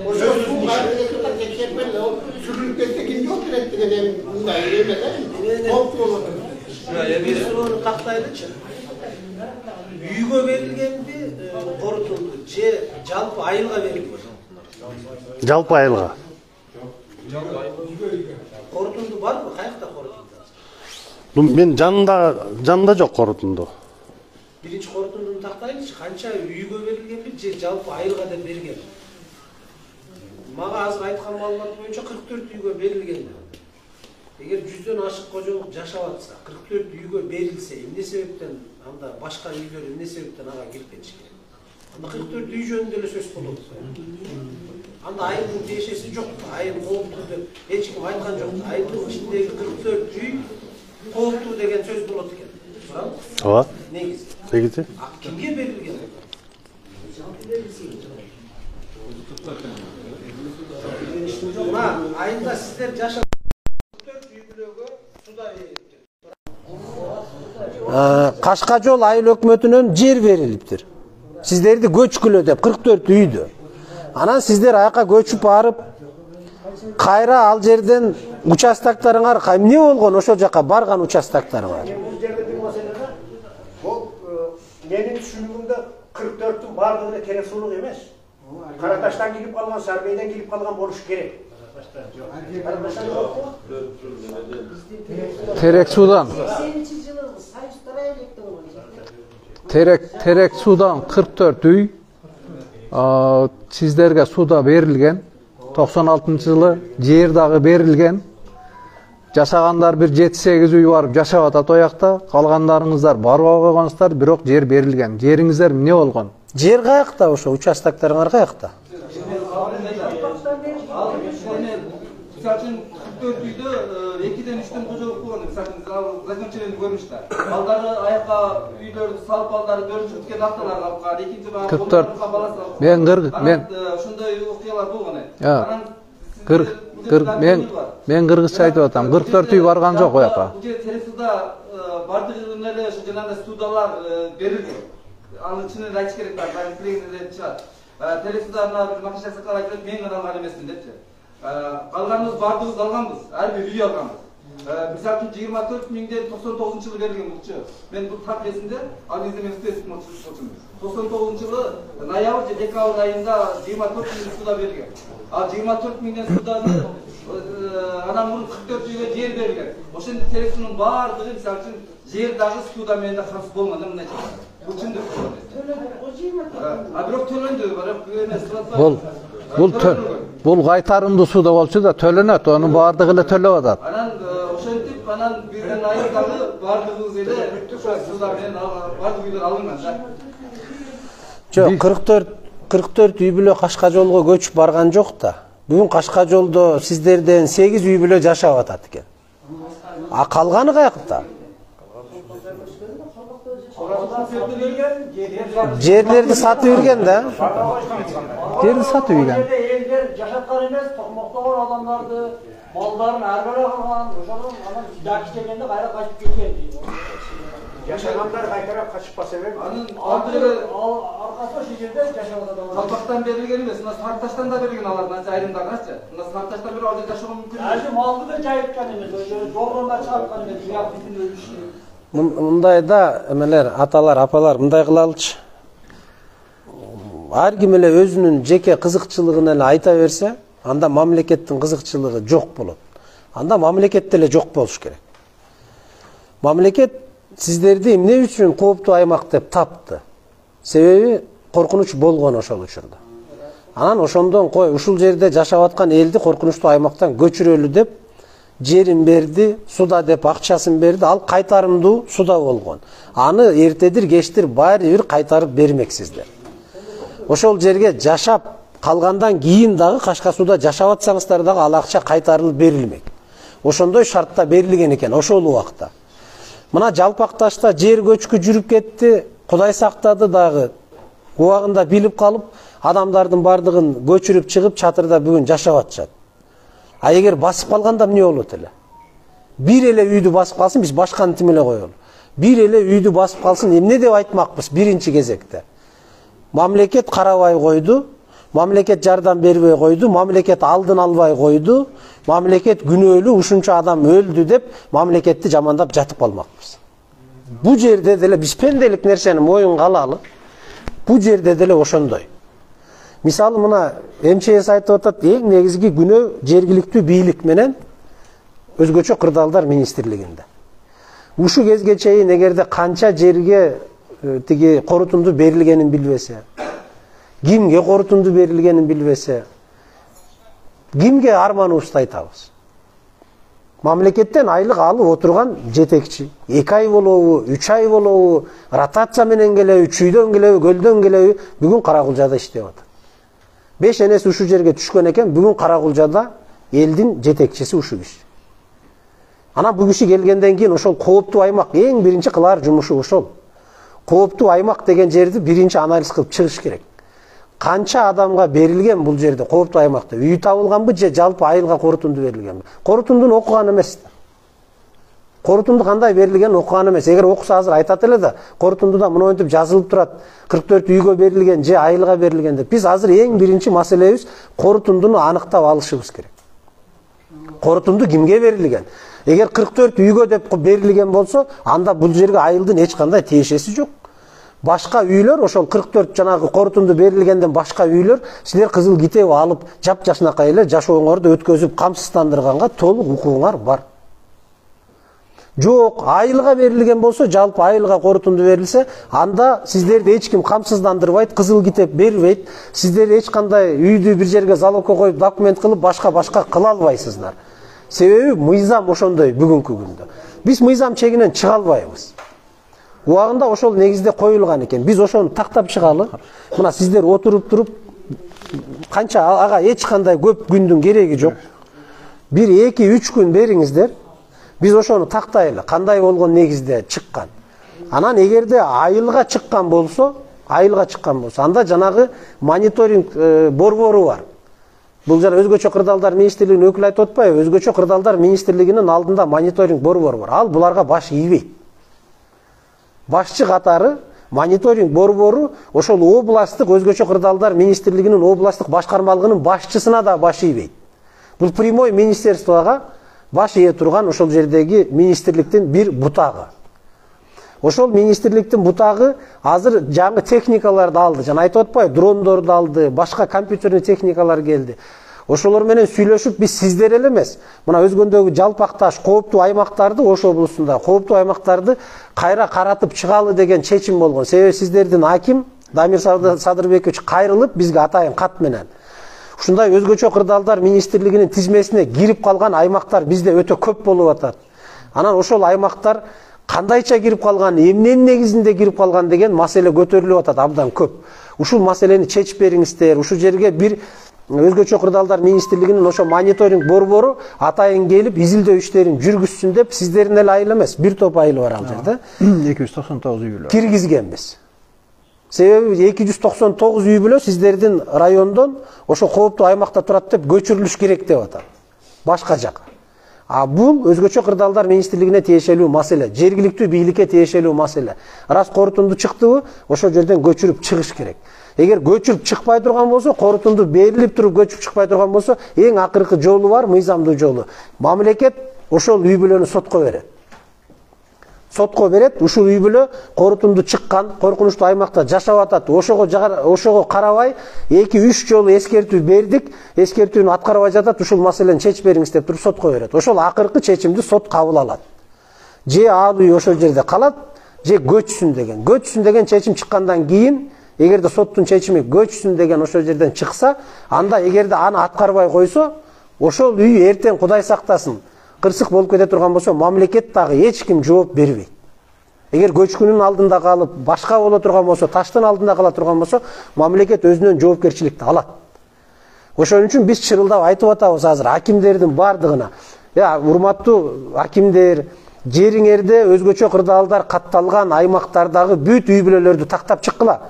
O sözü tekşerip belgili. O sürülüp kesse kim yok direttirilen bundan yemeden korktu olur. Bir sorunu taktaydıçı. Үйгө берилгенби корутулду же жалпы айылга берилген? Жалпы айылга. Корутунду барбы? Каякта корутунду? Мен жанында жоқ корутунду. Биринчи корутундуну тактайлычы, канча үйгө берилгенби же жалпы айылга деп берген? Мага азыр айткан маалымат боюнча 44 үйгө берилген. Эгер 100дөн ашык кожолук жашап атса, 44 үйгө берилсе, эмне себептен анда башка үйлөр эмне себептен ага кирип кетиши керек? Анда 44 үй жөнүндө эле сөз болот. Анда айылдын тиешеси жок, айыл кооптуу деп эч ким айткан жок. Айылдын ичиндеги 44 үй кооптуу деген сөз болот экен. Ооба. Негизи. Негизи. Кимге берилген? Мына айылда сиздер жашап Кашка жол айыл өкмөтүнөн жер берилиптир. Сиздерди көчкүлө деп 44 үйдү. Анан сиздер аяка көчүп барып, кайра ал жерден участоктарыңар эмне болгон, ошол жака барган участоктарыңар? Бул жерде бир маселе бар. Бул менин түшүнүгүмдө 44-түн бардыгы эле терек суулук эмес. Караташтан келип калган, Сарбейден келип калган болуш керек. Terek sudan. Terek sudan 44 үй sizlerge suda verilgen. 96-жылы жер дагы берилген. Жашагандар bir 7-8 үй барып жашап атат оякта. Калгандарыңыздар барбай койгонсуздар, бирок жер берилген. Жериңиздер эмне болгон? Жер каякта, ошо участоктарыңар каякта? Misal 44 үйдө 2-ден 3-тен кожолук болгон. Misal закончилерди көрүнүштү. Балдары аякка үйлөрдү салып балдары 4-чү дакталар алган, 2-нчи бала 44. Мен ошондой окуялар болгон. Мен кыргызча айтып атам. 44 үй барган жок ояка. Бул жер Тересуда бардыгы эле ошо жанагы студалар берилген. Анын чынын айтыш керек бар. Баары билеңиздер чыгат. Тересуда мына бир максат сакал айтып, мен гана алган эмесмин депчи. Калганыбыз бардыгыбыз алганбыз, ар бир үй алганбыз. Мисалы үчүн 24 миңден 99-жылы берилген булчу. Мен бул так эсимде, ал кезде мен студент болчумун. 99-жылы ноябрь же декабрь айында 24 миң суда берилген. Ал 24 миңден суданы анан мурун 44 үйгө жер берилген. Ошондо Тересунун бардыгы мисалы үчүн жер дагы суда менен да камсыз болгон мындай. Бул чындык. Бирок төлөндү, бирок эмес. Бул кайтарымдуу суда болчу да төлөнөт, анын бардыгы эле төлөп атат. Анан ошентип анан бирден айылдагы бардыгыбыз эле суда менен бардык үйлөр алынган да. Жок, 44 үй бүлө Кашка жолго көчүп барган жок да. Бүгүн Кашка жолдо сиздерден 8 үй бүлө жашап атат экен. А калганы каякта? Жерлерди сатып жүрген да. Жерди сатып жүрген. Элдер жашаткан эмес, токмоктогон адамдарды, малдарын ар бара кылган, ошондон анан дак иштегенде кайра качып кеткен. Жашагандар кайтара качпаса эме. Анын алдыры аркасы ошол жерде жашаган адамдар. Калпактан берилген эмес, мына Сартташтан да берилген алардан айрымдарынчы. Мына Сартташтан бери ал жерде жашаган мүмкүн эмес. Азыр малды да жайыткан эмес, ошо жоргонда чыгарткан эмес, бияк бүтүн өлүшү. Мындайда эмелер, аталар, апалар мындай кылалычы. Ар ким эле өзүнүн жеке кызыкчылыгын эле айта берсе, анда мамлекеттин кызыкчылыгы жок болот. Анда мамлекет эле жок болуш керек. Мамлекет сиздерди эмне үчүн кооптуу аймак деп тапты? Себеби коркунуч болгон ошол учурда. Анан ошондон кой ушул жерде жашап аткан элди коркунучтуу аймактан көчүрөлү деп жерин берди, суда деп акчасын берди, ал кайтарымдуу суда болгон. Аны эртедир кечтир баары бир кайтарып бермексиздер. Ошол жерге жашап калгандан кийин дагы Кашка суда жашап атсаңыздар дагы ал акча кайтарылып берилмек. Ошондой шартта берилген экен ошол убакта. Мына Жалпакташта жер көчкү жүрүп кетти, Кудай сактады дагы. Убагында билип калып, адамдардын бардыгын көчүрүп чыгып чатырда бүгүн жашап атышат. А эгер басып калганда эмне болот эле? Бир эле үйдү басып калсын, биз башканы тим эле коелу. Бир эле үйдү басып калсын, эмне деп айтмакпыз биринчи кезекте? Мамлекет карабай койду, мамлекет жардам бербей койду, мамлекет алдын албай койду, мамлекет күнөөлүү ушунча адам өлдү деп мамлекетти жамандап жатып калмакпыз. Бу жерде деле биз пенделик нерсени моюнга алалы. Бу жерде деле ошондой. Мисалы мына МЧС айтып атат, эң негизги күнөө жергиликтүү бийлик менен өзгөчө кырдаалдар министрлигинде. Ушу кезге чейин эгерде канча жерге тиги корутунду берилгенин билбесе, кимге корутунду берилгенин билбесе, кимге арманыбызды айтабыз? Мамлекеттен айлык алып отурган жетекчи 2 ай болобу, 3 ай болобу, ротация менен келеби, чүйдөн келеби, көлдөн келеби, бүгүн Каракулжада иштеп атат. 5 энеси ушу жерге түшкөн экен, бүгүн Каракулжада элдин жетекчиси ушу киши. Анан бул киши келгенден кийин ошол кооптуу аймак эң биринчи кылар жумушу ошол. Кооптуу аймак деген жерди биринчи анализ кылып чыгыш керек. Канча адамга берилген бул жерде кооптуу аймакта? Үй табылганбы же жалпы айылга корутунду берилгенби? Корутундуну окуган эмес. Корутунду кандай берилген окуган эмес. Эгер окуса азыр айтат эле да, корутундуда монтип жазылып турат, 44 үйгө берилген же айылга берилген деп. Биз азыр эң биринчи маселебиз корутундуну аныктап алышыбыз керек. Корутунду кимге берилген? Эгер 44 үйгө деп берилген болсо, анда бул жерге айылдын эч кандай тиешеси жок. Башка үйлөр, ошол 44 жанагы корутунду берилгенден башка үйлөр, силер кызыл китеп алып, жап-жашынакай эле жашооңорду өткөзүп камсыздандырганга толук укугуңар бар. Жок, айылга берилген болсо, жалпы айылга корутунду берилсе, анда сиздерди эч ким камсыздандырбайт, кызыл китеп бербейт, сиздер эч кандай үйдү бир жерге залогко коюп документ кылып башка кыла албайсыздар. Себеби мыйзам ошондой бүгүнкү күндө. Биз мыйзам чегинен чыга албайбыз. Убагында ошол негизде коюлган экен. Биз ошону тактап чыгалы. Мына сиздер отуруп туруп канча ага эч кандай көп күндүн кереги жок. 1, 2, 3 күн бериңиздер. Биз ошону тактайлы. Кандай болгон негизде чыккан. Анан эгерде айылга чыккан болсо, анда жанагы мониторинг борбору бар. Бул жана өзгөчө кырдаалдар министрлигинин өкүлү айтып атпайбы? Өзгөчө кырдаалдар министрлигинин алдында мониторинг борбору бар. Ал буларга баш ийбейт. Башчы катары мониторинг борбору ошол областтык өзгөчө кырдаалдар министрлигинин областтык башкармалыгынын башчысына да баш ийбейт. Бул прямой министерствого баш ие турган ошол жердеги министрликтин бир бутагы. Ошол министрликтин бутагы азыр жаңы техникаларды алды. Жана айтып атпайбы, дрондорду алды, башка компьютерный техникалар келди. Ошолор менен сүйлөшүп биз сиздер эле эмес, мына өзгөндөгү Жалпакташ кооптуу аймактарды, Ош облусунда кооптуу аймактарды кайра каратып чыгалы деген чечим болгон. Себеби сиздердин аким Дамир Садырбекович кайрылып бизге атайын кат менен ушундай өзгөчө кырдаалдар министрлигинин тизмесине кирип калган аймактар бизде өтө көп болуп атат. Анан ошол аймактар кандайча кирип калган, эмненин негизинде кирип калган деген маселе көтөрүлүп атат абдан көп. ушул маселени чечип бериңиздер. Ушул жерге бир Өзгөчө кырдаалдар министрлигинин ошо мониторинг борбору атайын келип изилдөө иштерин жүргүзсүн деп сиздердин эле айыл эмес, бир топ айыл бар ал жерде. 299 үй бүлө. Киргизгенбиз. Себеби 299 үй бүлө сиздердин райондон ошо кооптуу аймакта турат деп көчүрүлүш керек деп атат. Башка жака. Бул өзгөчө кырдаалдар министрлигине тиешелүү маселе, жергиликтүү бийликке тиешелүү маселе. Раз корутунду чыктыбы, ошол жерден көчүрүп чыгыш керек. Эгер көчүрүп чыкпай турган болсо, корутунду берилип туруп көчүп чыкпай турган болсо, эң акыркы жолу бар, мыйзамдуу жолу. Мамлекет ошол үй бүлөнү сотко берет. Сотко берет, ушул үй бүлө корутунду чыккан, коркунучтуу аймакта жашап атат. Ошого карабай 2-3 жолу эскертүү бердик, эскертүүнү аткарбай жатат, ушул маселени чечип бериңиз деп туруп сотко берет. Ошол акыркы чечимди сот кабыл алат. Же ал үй ошол жерде калат, же көчсүн деген. Көчсүн деген чечим чыккандан кийин, эгерде соттун чечими көчсүн деген ошол жерден чыкса, анда эгерде аны аткарбай койсо, ошол үй эртең Кудай сактасын кырсык болуп кете турган болсо, мамлекет дагы эч ким жооп бербейт. Эгер көчкүнүн алдында калып, башка боло турган болсо, таштын алдында кала турган болсо, мамлекет өзүнөн жоопкерчиликти алат. Ошон үчүн биз чырылдап айтып атабыз азыр акимдердин бардыгына. Урматтуу акимдер, жериңерде өзгөчө кырдаалдар катталган аймактардагы бүт үй бүлөлөрдү тактап чыккыла.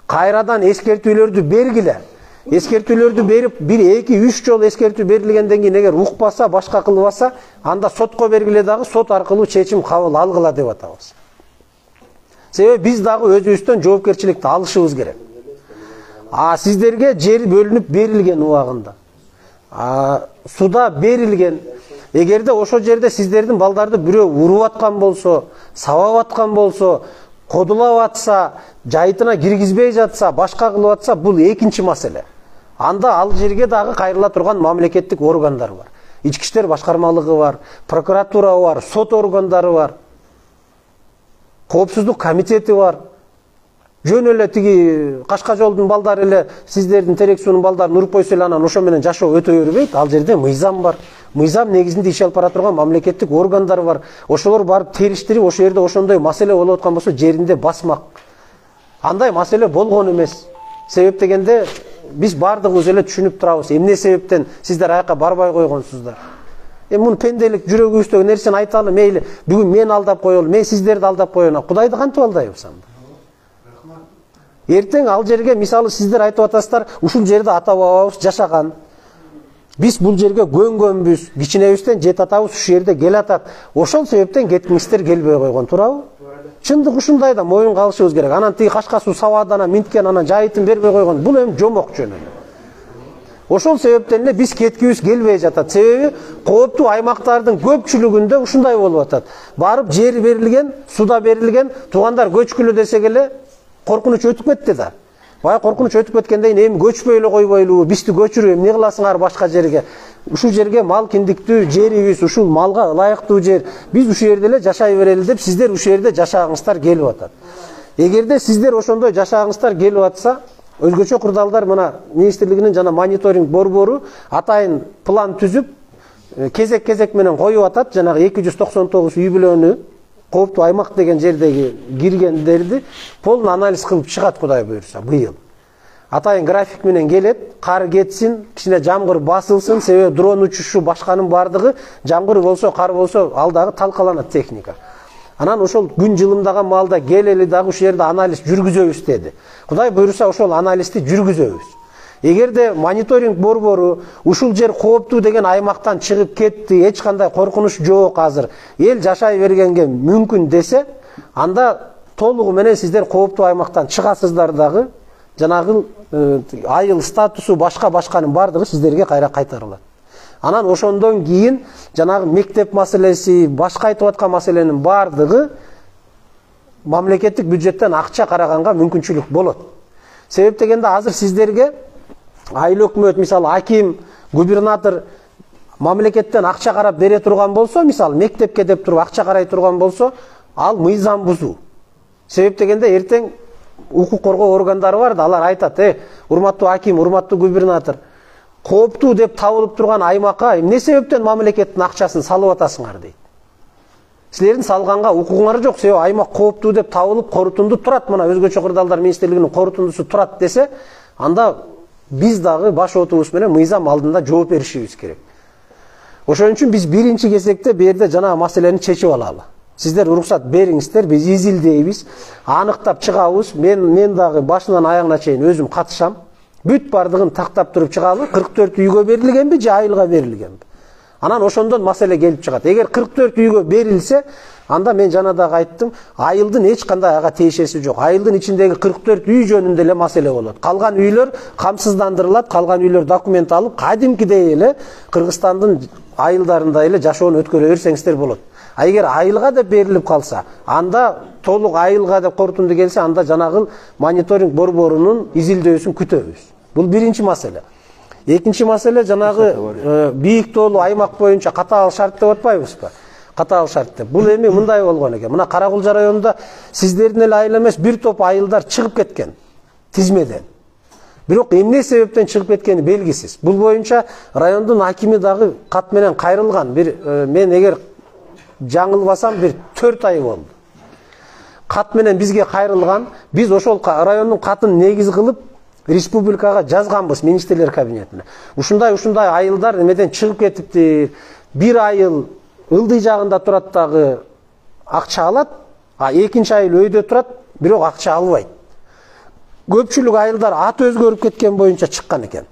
Кайрадан эскертүүлөрдү бергиле. Эскертүүлөрдү берип, 1-2-3 жол эскертүү берилгенден кийин эгер укпаса, башка кылбаса, анда сотко бергиле дагы сот аркылуу чечим кабыл алгыла деп атабыз. Себеби биз дагы өзүбүздөн жоопкерчиликти алышыбыз керек. Сиздерге жер бөлүнүп берилген убагында. Суда берилген. Эгерде ошол жерде сиздердин балдарды бирөө уруп аткан болсо, сабап аткан болсо, кодулап атса, жайтына киргизбей жатса, башка кылып атса, бул экинчи маселе. Анда ал жерге дагы кайрыла турган мамлекеттик органдар бар. Ички иштер башкармалыгы бар, прокуратура бар, сот органдары бар. Коопсуздук комитети бар. Жөн эле тиги Кашка жолдун балдары эле сиздердин Терек суунун балдарын уруп койсо эле анан ошо менен жашоо өтө бербейт. Ал жерде мыйзам бар. Мыйзам негизинде иш алып бара турган мамлекеттик органдар бар. Ошолор барып териштирип, ошол жерде ошондой маселе болуп аткан болсо, жеринде басмак. Андай маселе болгон эмес. Себеп дегенде биз бардыгыбыз эле түшүнүп турабыз. Эмне себептен сиздер аяка барбай койгонсуздар? Муну пенделик жүрөгүбүздөгү нерсени айталы, мейли бүгүн мен алдап коелу, мен сиздерди алдап коелу. Кудайды кантип алдайбыз анда? Эртең ал жерге мисалы сиздер айтып атасыздар, ушул жерде ата бабабыз жашаган. Биз бул жерге көнгөнбүз, кичинебизден жет атабыз ушул жерде келатат. Ошол себептен кеткиңиздер келбей койгон, туурабы? Чындык ушундай да моюнга алышыбыз керек. Анан тиги Кашка суу сабадана минткен, анан жайытын бербей койгон, бул эми жомок жөн эле. Ошол себептен эле биз кеткибиз келбей жатат. Себеби кооптуу аймактардын көпчүлүгүндө ушундай болуп атат. Барып жер берилген, суда берилген, туугандар көчкүлө десек эле коркунуч өтүп кетти да. Бай коркунуч өтүп кеткенден эми көчпөй эле койбойлу, бизди көчүрүп эмне кыласыңар башка жерге? Ушул жерге мал киндиктүү жерибиз, ушул малга ылайыктуу жер. Биз ушул жерде эле жашай берели деп, сиздер ушул жерде жашагыңыздар келип атат. Эгерде сиздер ошондой жашагыңыздар келип атса, өзгөчө кырдаалдар мына министрлигинин жана мониторинг борбору атайын план түзүп, кезек менен коюп атат, жанагы 299 үй бүлөнү кооптуу аймак деген жердеги киргендерди полный анализ кылып чыгат, Кудай буйрса, быйыл. Атайын график менен келет, кар кетсин, кичине жамгыр басылсын, себеби дрон учушу башканын бардыгы, жамгыр болсо, кар болсо, ал дагы талкаланат техника. Анан ошол күн жылымдаган маалда келели дагы ушул жерде анализ жүргүзөбүз деди. Кудай буйрса ошол анализди жүргүзөбүз. Эгерде мониторинг борбору ушул жер кооптуу деген аймактан чыгып кетти, эч кандай коркунуч жок азыр, эл жашай бергенге мүмкүн десе, анда толугу менен сиздер кооптуу аймактан чыгасыздар дагы, жанагы айыл статусу башканын бардыгы сиздерге кайра кайтарылат. Анан ошондон кийин жанагы мектеп маселеси, башка айтып аткан маселенин бардыгы мамлекеттик бюджеттен акча караганга мүмкүнчүлүк болот. Себеп дегенде азыр сиздерге айыл өкмөт, мисалы аким, губернатор мамлекеттен акча карап бере турган болсо, мисалы мектепке деп туруп акча карай турган болсо, ал мыйзам бузуу. Себеп дегенде эртең укук коргоо органдары бар да, алар айтат: урматтуу аким, урматтуу губернатор, кооптуу деп табылып турган аймакка эмне себептен мамлекеттин акчасын салып атасыңар дейт. Силердин салганга укугуңар жок. Себеби аймак кооптуу деп табылып, корутунду турат. Мына Өзгөчө кырдаалдар министрлигинин корутундусу турат десе, анда биз дагы баш отубуз менен мыйзам алдында жооп беришибиз керек. Ошон үчүн биз биринчи кезекте бу жерде жанагы маселени чечип алалы. Сиздер уруксат бериңиздер, биз изилдейбиз, аныктап чыгабыз. Мен дагы башынан аягына чейин өзүм катышам. Бүт бардыгын тактап туруп чыгалы, 44 үйгө берилгенби же айылга берилгенби? Анан ошондон маселе келип чыгат. Эгер 44 үйгө берилсе, анда мен жана дагы айттым, айылдын эч кандай ага тиешеси жок. Айылдын ичиндеги 44 үй жөнүндө эле маселе болот. Калган үйлөр камсыздандырылат, калган үйлөр документ алып, кадимкидей эле Кыргызстандын айылдарында эле жашоону өткөрө берсеңиздер болот. А эгер айылга деп берилип калса, анда толук айылга деп корутунду келсе, анда жанагы мониторинг борборунун изилдөөсүн күтөбүз. Бул биринчи маселе. Экинчи маселе жанагы бийик тоолуу аймак боюнча катаал шарт деп атпайбызбы? Катаал шарт деп. Бул эми мындай болгон экен. Мына Каракулжа районунда сиздердин эле айыл эмес, бир топ айылдар чыгып кеткен тизмеден. Бирок эмне себептен чыгып кеткени белгисиз. Бул боюнча райондун акими дагы кат менен кайрылган. Мен эгер жаңылбасам бир 4 ай болду. Кат менен бизге кайрылган. Биз ошол райондун катын негиз кылып республикага жазганбыз, министрлер кабинетине. Ушундай айылдар эмеден чыгып кетипти. Бир айыл ылдый жагында турат дагы акча алат, а экинчи айыл өйдө турат, бирок акча албайт. Көпчүлүк айылдар ат өзгөрүп кеткен боюнча чыккан экен.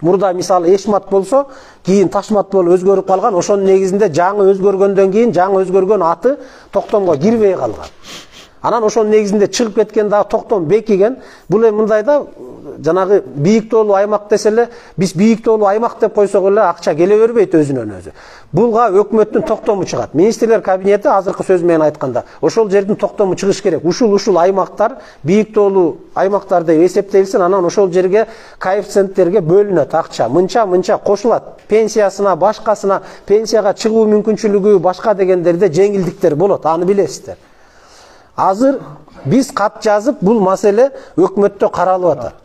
Мурда мисалы Эшмат болсо, кийин Ташмат болуп өзгөрүп калган. Ошонун негизинде жаңы өзгөргөндөн кийин жаңы өзгөргөн аты токтомго кирбей калган. Анан ошонун негизинде чыгып кеткен дагы токтом бекиген. Бул эми мындайда жанагы бийик тоолуу аймак десе эле, биз бийик тоолуу аймак деп койсок эле акча келе бербейт өзүнөн өзү. Булга өкмөттүн токтому чыгат. Министрлер кабинети азыркы сөз менен айтканда, ошол жердин токтому чыгыш керек. Ушул аймактар бийик тоолуу аймактар деп эсептелсин, анан ошол жерге коэффициенттерге бөлүнөт акча. Мынча кошулат. Пенсиясына, башкасына, пенсияга чыгуу мүмкүнчүлүгү башка дегендерде жеңилдиктер болот, аны билесиздер. Азыр биз кат жазып, бул маселе өкмөттө каралып атат.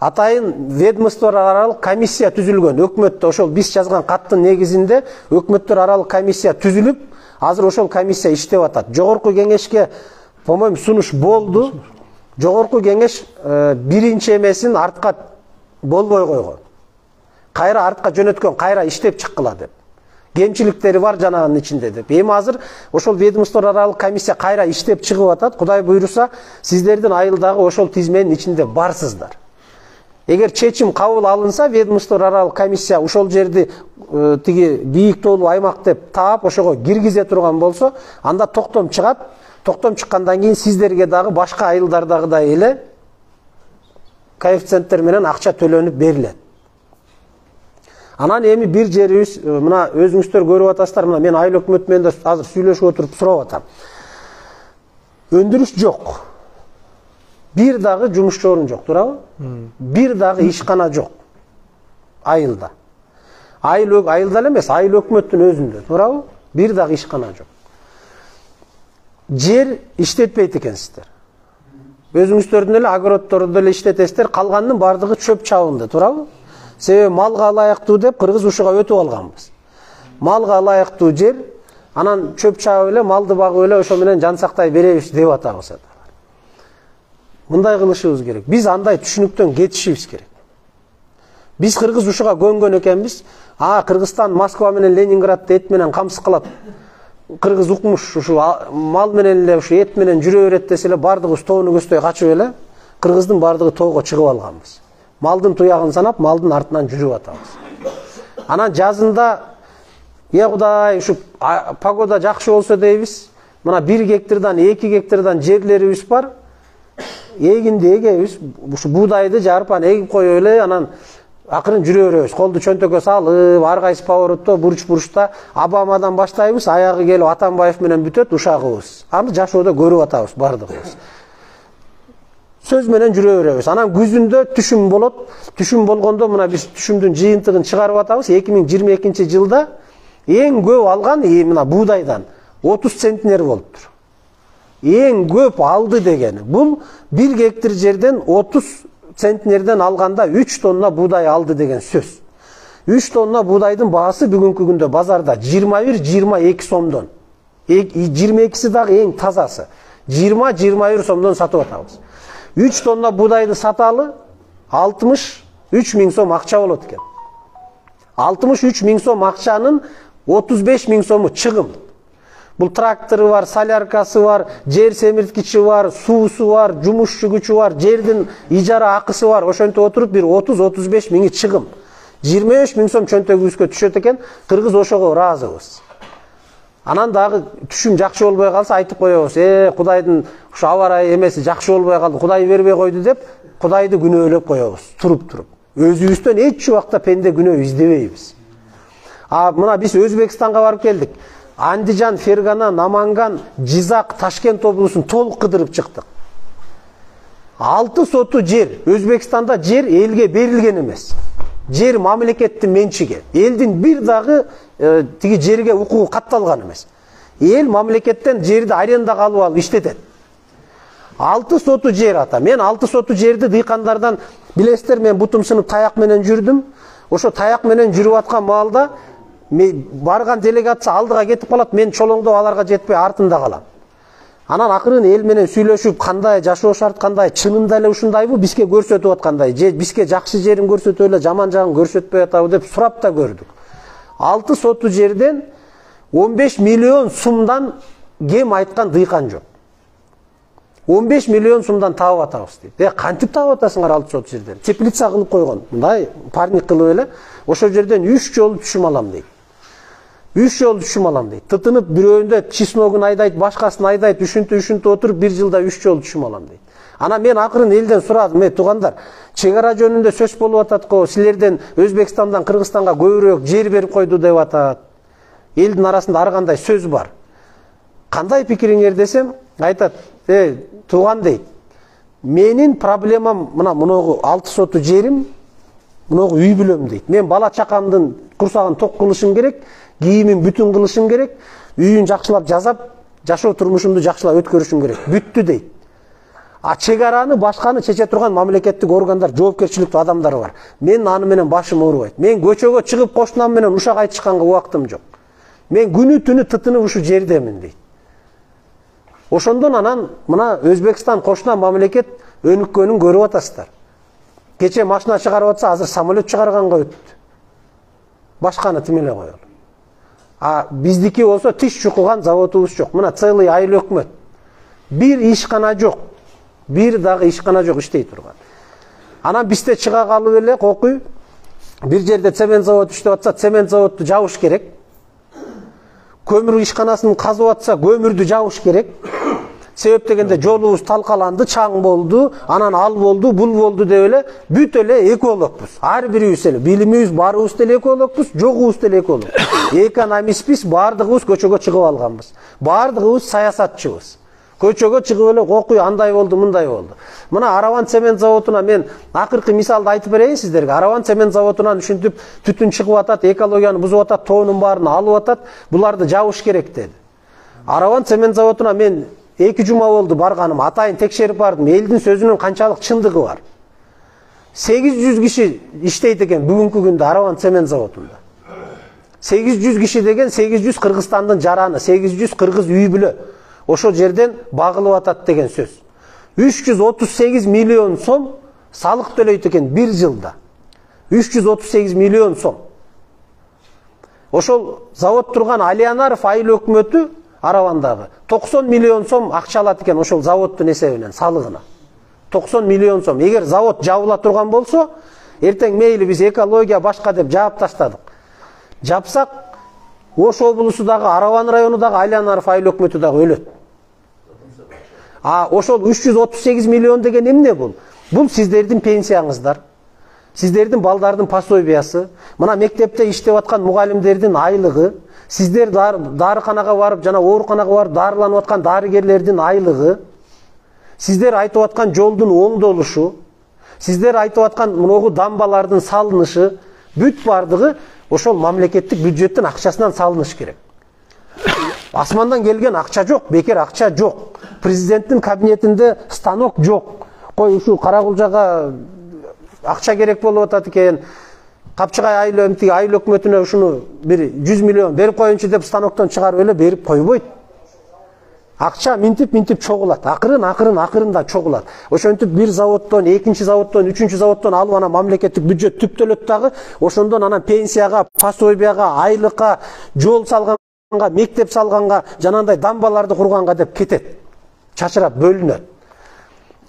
Атайын ведомство аралык комиссия түзүлгөн. Өкмөттө ошол биз жазган каттын негизинде өкмөттөр аралык комиссия түзүлүп, азыр ошол комиссия иштеп атат. Жогорку кеңешке, по-моему, сунуш болду. Жогорку кеңеш биринчи эмесин артка болбой койгон. Кайра артка жөнөткөн, кайра иштеп чыккыла деп. Кемчиликтери бар жанагынын ичинде деп. Эми азыр ошол ведомство аралык комиссия кайра иштеп чыгып атат. Кудай буйруса, сиздердин айылдагы ошол тизменин ичинде барсыздар. Эгер чечим кабыл алынса, ведомство аралык комиссия ошол жерди тиги бийик тоолуу аймак деп таап, ошого киргизе турган болсо, анда токтом чыгат. Токтом чыккандан кийин сиздерге дагы башка айылдардагыдай эле коэффициенттер менен акча төлөнүп берилет. Анан эми бир жерибиз, мына өзүңүздөр көрүп атасыздар, мына мен айыл өкмөтү менен азыр сүйлөшүп отуруп сурап атам. Өндүрүш жок. Бир дагы жумушчу орун жок, туурабы? Бир дагы ишкана жок айылда. Айылда эле эмес, айыл өкмөттүн өзүндө, туурабы? Бир дагы ишкана жок. Жер иштетпейт экенсиздер. Өзүңүздөрдүн эле огороддорду эле иштетесиздер, калганынын бардыгы чөп чабынды, туурабы? Себеби малга ылайыктуу деп Кыргыз ушуга өтүп алганбыз. Малга ылайыктуу жер, анан чөп чабып эле, малды багып эле ошо менен жан сактай беребиз деп атабыз. Мындай кылышыбыз керек. Биз андай түшүнүктөн кетишибиз керек. Биз Кыргыз ушуга көнгөн экенбиз. Кыргызстан Москва менен Ленинградды эт менен камсыз кылат. Кыргыз укмуш, ушу мал менен эле, ушу эт менен жүрө берет десе эле, бардыгыбыз тоону көздөй качып эле, Кыргыздын бардыгы тоого чыгып алганбыз. Малдын туягын санап, малдын артынан жүрүп атабыз. Анан жазында, Кудай, ушу погода жакшы болсо дейбиз. Мына 1 гектардан 2 гектардан жерлерибиз бар. Эгинди эгебиз, ушу буудайды же арпаны эгип коюп эле, анан акырын жүрө беребиз. Колду чөнтөккө салып, ар кайсы поворотто, бурчта Обамадан баштайбыз, аягы келип Атамбаев менен бүтөт ушагыбыз. Аны жашоодо көрүп атабыз бардыгыбыз. Сөз менен жүрө беребиз. Анан күзүндө түшүм болот. Түшүм болгондо мына биз түшүмдүн жыйынтыгын чыгарып атабыз. 2022-жылда эң көп алган мына буудайдан 30 центнер болуптур. Эң көп алды дегени. Бул 1 гектар жерден 30 центнерден алганда 3 тонна буудай алды деген сөз. 3 тонна буудайдын баасы бүгүнкү күндө базарда 21-22 сомдон. 22'si дагы эң тазасы. 20-21 сомдон сатып атабыз. 3 тонна будайды саталы 63 миң сом акча болот экен. 63 миң сом акчанын 35 миң сому чыгым. Бул трактору бар, соляркасы бар, жер семирткичи бар, суусу бар, жумушчу күчү бар, жердин ижара акысы бар. Ошентип отуруп бир 30-35 миңи чыгым. 23 миң сом чөнтөгүбүзгө түшөт экен. Кыргыз ошого ыраазыбыз. Анан дагы түшүм жакшы болбой калса айтып коебуз. Кудайдын ушу аба ырайы эмеси жакшы болбой калды, Кудай бербей койду деп Кудайды күнөөлөп коебуз. Туруп. Өзүбүздөн эч убакта пенде күнөө издебейбиз. Мына биз Өзбекстанга барып келдик. Андижан, Фергана, Наманган, Жизак, Ташкент облусун толук кыдырып чыктык. 6 соту жер. Өзбекстанда жер элге берилген эмес. Жер мамлекеттин менчиги. Элдин бир дагы тиги жерге укугу катталган эмес. Эл мамлекеттен жерди арендага алып иштетет. 6 соту жер ата. Мен 6 соту жерди дыйкандардан билесиздер, мен бутум сынып таяк менен жүрдүм. Ошо таяк менен жүрүп аткан маалда барган делегация алдыга кетип калат, мен чолоңдоп аларга жетпей артында калам. Анан акырын эл менен сүйлөшүп, кандай жашоо шарт, кандай чынында эле ушундайбы, бизге көрсөтүп аткандай, же бизге жакшы жерин көрсөтүп эле жаман жагын көрсөтпөй атабы деп сурап да көрдүк. 6 соту жерден 15 миллион сумдан кем айткан дыйкан жок. 15 миллион сумдан таап атабыз дейт. Кантип таап атасыңар 6 соту жерден? Теплица кылып койгон. Мындай парник кылып эле ошол жерден 3 жолу түшүм алам дейт. 3 жолу түшүм алам дейт. Тытынып бирөөндө чесногун айдайт, башкасын айдайт, үшүнтү отуруп 1 жылда 3 жолу түшүм алам дейт. Ана мен акырын элден сурадым, туугандар, чек ара жөнүндө сөз болуп атат го, силерден Өзбекстандан Кыргызстанга көбүрөөк жер берип койду деп атат. Элдин арасында ар кандай сөз бар. Кандай пикириңер десем, айтат, тууган дейт. Менин проблемам мына муногу 6 соту жерим, муногу үй бүлөм дейт. Мен бала чакамдын курсагын ток кылышым керек, кийимин бүтүн кылышым керек, үйүн жакшылап жазап, жашоо турмушумду жакшылап өткөрүшүм керек. Бүттү дейт. Чек араны башканы чече турган мамлекеттик органдар, жоопкерчиликтүү адамдар бар. Мен аны менен башым оорубайт. Мен көчөгө чыгып кошунам менен ушак айтышканга убактым жок. Мен күнү түнү тытынып ушу жердемин дейт. Ошондон анан мына Өзбекстан кошуна мамлекет өнүккөнүн көрүп атасыздар. Кече машина чыгарып атса, азыр самолет чыгарганга өттү. Башканы тим эле коелу. Биздики болсо тиш чукуган заводубуз жок. Мына целый айыл өкмөт. Бир ишкана жок. Бир дагы ишкана жок иштей турган. Анан бизде чыга калып эле кокуй. Бир жерде цемент заводу иштеп атса, цемент заводду жабыш керек. Көмүр ишканасын казып атса, көмүрдү жабыш керек. Себеп дегенде жолубуз талкаланды, чаң болду, анан ал болду, бул болду деп эле бүт эле экологпуз. Ар бирибиз эле билимибиз барыбыз деле экологпуз, жогубуз деле эколог. Экономистпиз, бардыгыбыз көчөгө чыгып алганбыз. Бардыгыбыз саясатчыбыз. Көчөгө чыгып эле кокуй андай болду, мындай болду. Мына Араван цемент заводуна мен акыркы мисалды айтып берейин сиздерге. Араван цемент заводунан ушинтип түтүн чыгып атат, экологияны бузуп атат, тоонун баарын алып атат, буларды жабыш керек деди. Араван цемент заводуна мен 2 жума болду барганым, атайын текшерип бардым. Элдин сөзүнүн канчалык чындыгы бар. 800 киши иштейт экен бүгүнкү күндө Араван цемент заводунда. 800 киши деген 800 Кыргызстандын жараны, 800 кыргыз үй бүлө. Ошол жерден багылып атат деген сөз. 338 миллион сом салык төлөйт экен бир жылда. 338 миллион сом. Ошол завод турган Алиянаров айыл өкмөтү Аравандагы 90 миллион сом акча алат экен ошол заводдун эсебинен, салыгына. 90 миллион сом. Эгер завод жабыла турган болсо, эртең мейли биз экология башка деп жаап таштадык. Жапсак, Ош облусу дагы, Араван району дагы, Алиянаров айыл өкмөтү дагы өлөт. Ошол 338 миллион деген эмне бул? Бул сиздердин пенсияңыздар. Сиздердин балдардын пособиясы, мына мектепте иштеп аткан мугалимдердин айлыгы, сиздер дарыканага барып, жана ооруканага барып дарыланып аткан дарыгерлердин айлыгы, сиздер айтып аткан жолдун оңдолушу, сиздер айтып аткан муногу дамбалардын салынышы, бүт бардыгы ошол мамлекеттик бюджеттин акчасынан салыныш керек. Асмандан келген акча жок, бекер акча жок. Президенттин кабинетинде станок жок. Кой ушу Каракулжага акча керек болуп атат экен. Капчыгай айыл өкмөтүнө ушуну бир 100 миллион берип коюнчу деп станоктон чыгарып эле берип койбойт. Акча минтип чогулат. Акырында чогулат. Ошентип бир заводдон, экинчи заводдон, үчүнчү заводдон алып анан мамлекеттик бюджет түптөлөт дагы, ошондон анан пенсияга, пособияга, айлыкка, жол салганга, мектеп салганга, жанагындай дамбаларды курганга деп кетет. Чачырап бөлүнөт.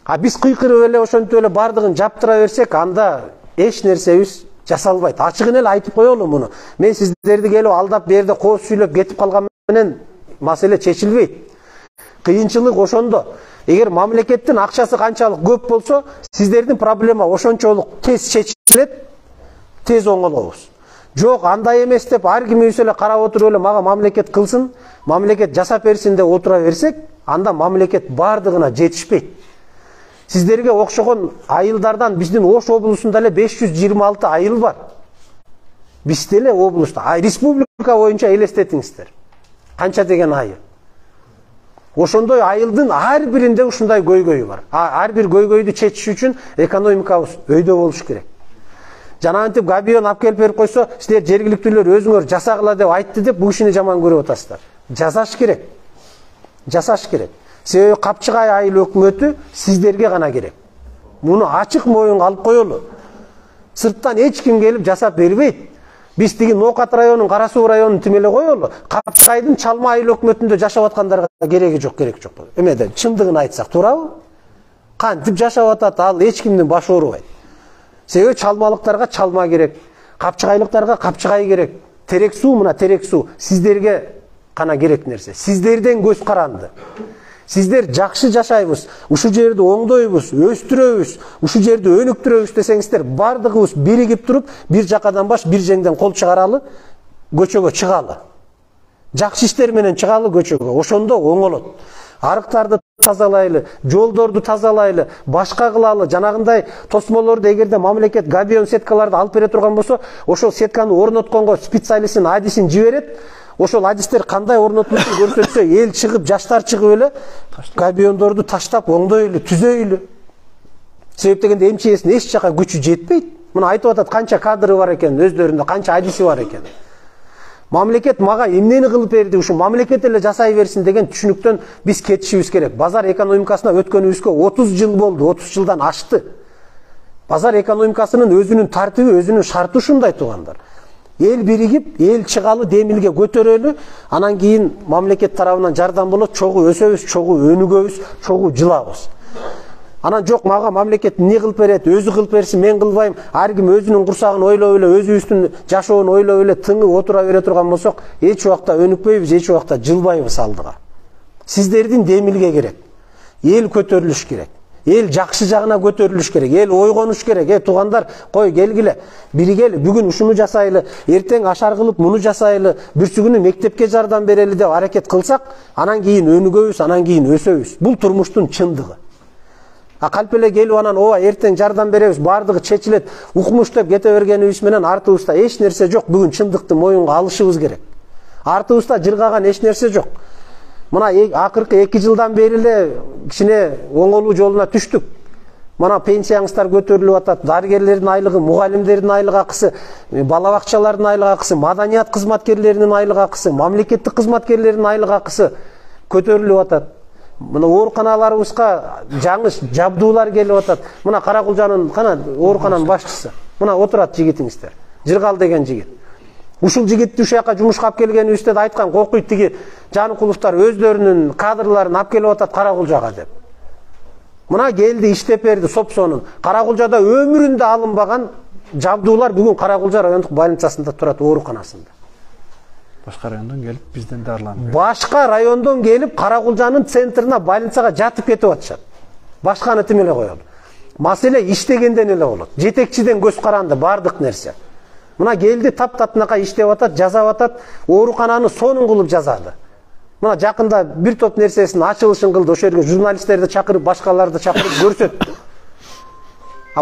А биз кыйкырып эле ошентип эле бардыгын жаптыра берсек, анда эч нерсебиз жасалбайт. Ачыгын эле айтып коелу муну. Мен сиздерди келип алдап берде кооп сүйлөп кетип калган менен маселе чечилбейт. Кыйынчылык ошондо. Эгер мамлекеттин акчасы канчалык көп болсо, сиздердин проблема ошончолук тез чечилет, тез оңолобуз. Жок, андай эмес деп ар ким өзү эле карап отуруп эле мага мамлекет кылсын, мамлекет жасап берсин деп отура берсек, анда мамлекет бардыгына жетишпейт. Сиздерге окшогон айылдардан биздин Ош облусунда эле 526 айыл бар. Бизде эле облуста, республика боюнча элестетиңиздер. Канча деген айыл? Ошондой айылдын ар биринде ушундай көйгөй бар. Ар бир көйгөйдү чечиш үчүн экономикабыз өйдө болуш керек. Жанагынтип габион алып келип берип койсо, силер жергиликтүүлөр өзүңөр жасагыла деп айтты деп бул кишини жаман көрүп атасыздар. Жасаш керек. Жасаш керек. Себеби Капчыгай айыл өкмөтү сиздерге гана керек. Муну ачык моюнга алып коелу. Сырттан эч ким келип жасап бербейт. Биз тиги Ноокат районунун, Кара Суу районунун тим эле коелу. Капчыгайдын Чалма айыл өкмөтүндө жашап аткандарга кереги жок. Эмеде чындыгын айтсак, туурабы? Кантип жашап атат, ал эч кимдин башы оорубайт. Себеби чалмалыктарга чалма керек, капчыгайлыктарга капчыгай керек. Терек суу, мына терек суу сиздерге гана керек нерсе. Сиздерден көз каранды. Сиздер жакшы жашайбыз, ушу жерди оңдойбуз, өстүрөбүз, ушу жерди өнүктүрөбүз десеңиздер, бардыгыбыз биригип туруп, бир жакадан баш, бир жеңден кол чыгаралы, көчөгө чыгалы. Жакшы иштер менен чыгалы көчөгө, ошондо оңолот. Арыктарды тазалайлы, жолдорду тазалайлы, башка кылалы, жанагындай тосмолорду эгерде мамлекет габион сеткаларды алып бере турган болсо, ошол сетканы орнотконго специалистин адисин жиберет. Ошол адистер кандай орнотулушту көрсөтсө, эл чыгып, жаштар чыгып эле габиондорду таштап, оңдойлу, түзөйлү. Себеп дегенде МЧСтин эч жака күчү жетпейт. Муну айтып атат, канча кадры бар экен, өздөрүндө канча адиси бар экен. Мамлекет мага эмнени кылып берди, ушу мамлекет эле жасай берсин деген түшүнүктөн биз кетишибиз керек. Базар экономикасына өткөнүбүзгө 30 жыл болду, 30 жылдан ашты. Базар экономикасынын өзүнүн тартиби, өзүнүн шарты ушундай тугандар. Эл биригип, эл чыгалы, демилге көтөрөлү, анан кийин мамлекет тарабынан жардам болот, чогуу өсөбүз, чогуу өнүгөбүз, чогуу жылабыз. Анан жок, мага мамлекет эмне кылып берет, өзү кылып берсин, мен кылбайм, ар ким өзүнүн курсагын ойлоп эле, өзүбүздүн жашоонун ойлоп эле тыңып отура бере турган болсок, эч убакта өнүкпөйбүз, эч убакта жылбайбыз алдыга. Сиздердин демилге керек. Эл көтөрүлүш керек. Эл жакшы жагына көтөрүлүш керек. Эл ойгонуш керек. Туугандар, кой келгиле, биригели, бүгүн ушуну жасайлы, эртең ашар кылып муну жасайлы, бүрсүгүнү мектепке жардам берели деп аракет кылсак, анан кийин өнүгөбүз, анан кийин өсөбүз. Бул турмуштун чындыгы. Калп эле келип анан ооба эртең жардам беребиз, бардыгы чечилет, укмуш деп кете бергенибиз менен артыбызда эч нерсе жок. Бүгүн чындыкты моюнга алышыбыз керек. Артыбызда жыргаган эч нерсе жок. Мына акыркы 2 жылдан бери эле кичине оңолуу жолуна түштүк. Мына пенсияңыздар көтөрүлүп атат, дарыгерлердин айлыгы, мугалимдердин айлык акысы, бала бакчалардын айлык акысы, маданият кызматкерлеринин айлык акысы, мамлекеттик кызматкерлердин айлык акысы көтөрүлүп атат. Мына ооруканаларыбызга жаңы жабдуулар келип атат. Мына Каракулжанын кана оорукананын башчысы. Мына отурат жигитиңиздер. Жыргал деген жигит. Ушул жигитти ушул жака жумушка алып келгенибизде да айткан, кокуйт тиги Жаныкуловдор өздөрүнүн кадрларын алып келип атат Каракулжага деп. Мына келди, иштеп берди Сопсонун. Каракулжада өмүрүндө алынбаган жабдуулар бүгүн Каракулжа райондук больницасында турат, ооруканасында. Башка райондон келип бизден дарыланып. Башка райондон келип Каракулжанын центрина, больницага жатып кетип атышат. Башканы тим эле коелу. Маселе иштегенден эле болот. Жетекчиден көз каранды бардык нерсе. Мына келди, таптатынака иштеп атат, жазап атат, оорукананы сонун кылып жазады. Мына жакында бир топ нерсесин ачылышын кылды, ошол жерге журналисттерди чакырып, башкаларды чакырып көрсөттү.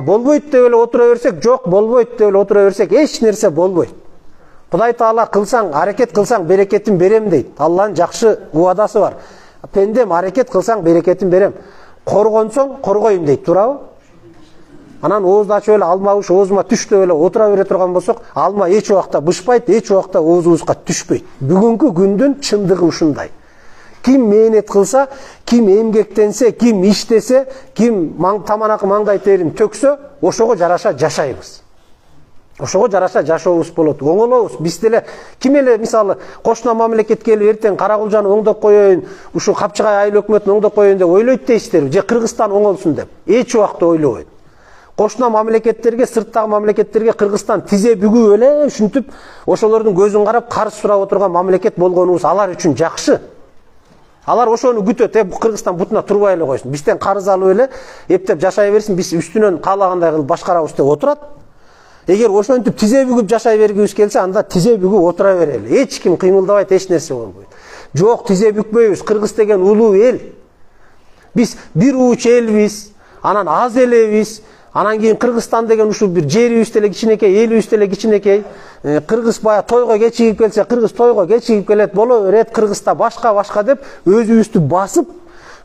Болбойт деп эле отура берсек, жок, болбойт деп эле отура берсек, эч нерсе болбойт. Кудай Таала кылсаң, аракет кылсаң берекетин берем дейт. Алланын жакшы уадасы бар. Пендем аракет кылсаң берекетин берем. Коргонсоң, коргойм дейт, туурабы? Анан оозду ачып эле алма уш оозума түш деп эле отура бере турган болсок, алма эч убакта бышпайт, эч убакта оозубузга түшпөйт. Бүгүнкү күндүн чындыгы ушундай. Kim mehnet kılsa, kim emgектенсе, kim иштесе, kim таманакы маңдай терин төксө, ошого жараша жашайбыз. Ошого жараша жашообуз болот. Оңолобуз. Биз деле ким эле мисалы кошуна мамлекетке келип эртең Карагулжаны оңдоп коеюн, ушу Капчыгай айыл өкмөтүн оңдоп коеюн деп ойлойт дейсиздерби? Же Кыргызстан оңолсун деп? Эч убакта ойлобойт. Кошуна мамлекеттерге, сырттагы мамлекеттерге Кыргызстан тизе бүгүп эле ушинтип ошолордун көзүн карап карыз сурап отурган мамлекет болгонубуз алар үчүн жакшы. Алар ошону күтөт, Кыргызстан бутуна турбай эле койсун. Бизден карыз алып эле эптеп жашай берсин, биз үстүнөн каалагандай кылып башкарабыз деп отурат. Эгер ошентип тизе бүгүп жашай бергибиз келсе, анда тизе бүгүп отура берели. Эч ким кыймылдабайт, эч нерсе болбойт. Жок, тизе бүкпөйбүз. Кыргыз деген улуу эл. Биз бир уч элбиз, анан аз элебиз. Анан кийин Кыргызстан деген ушул бир жерибиз деле кичинекей, элибиз деле кичинекей. Кыргыз бая тойго кечигип келсе, Кыргыз тойго кечигип келет, боло берет. Кыргызда башка деп өзүбүздү басып,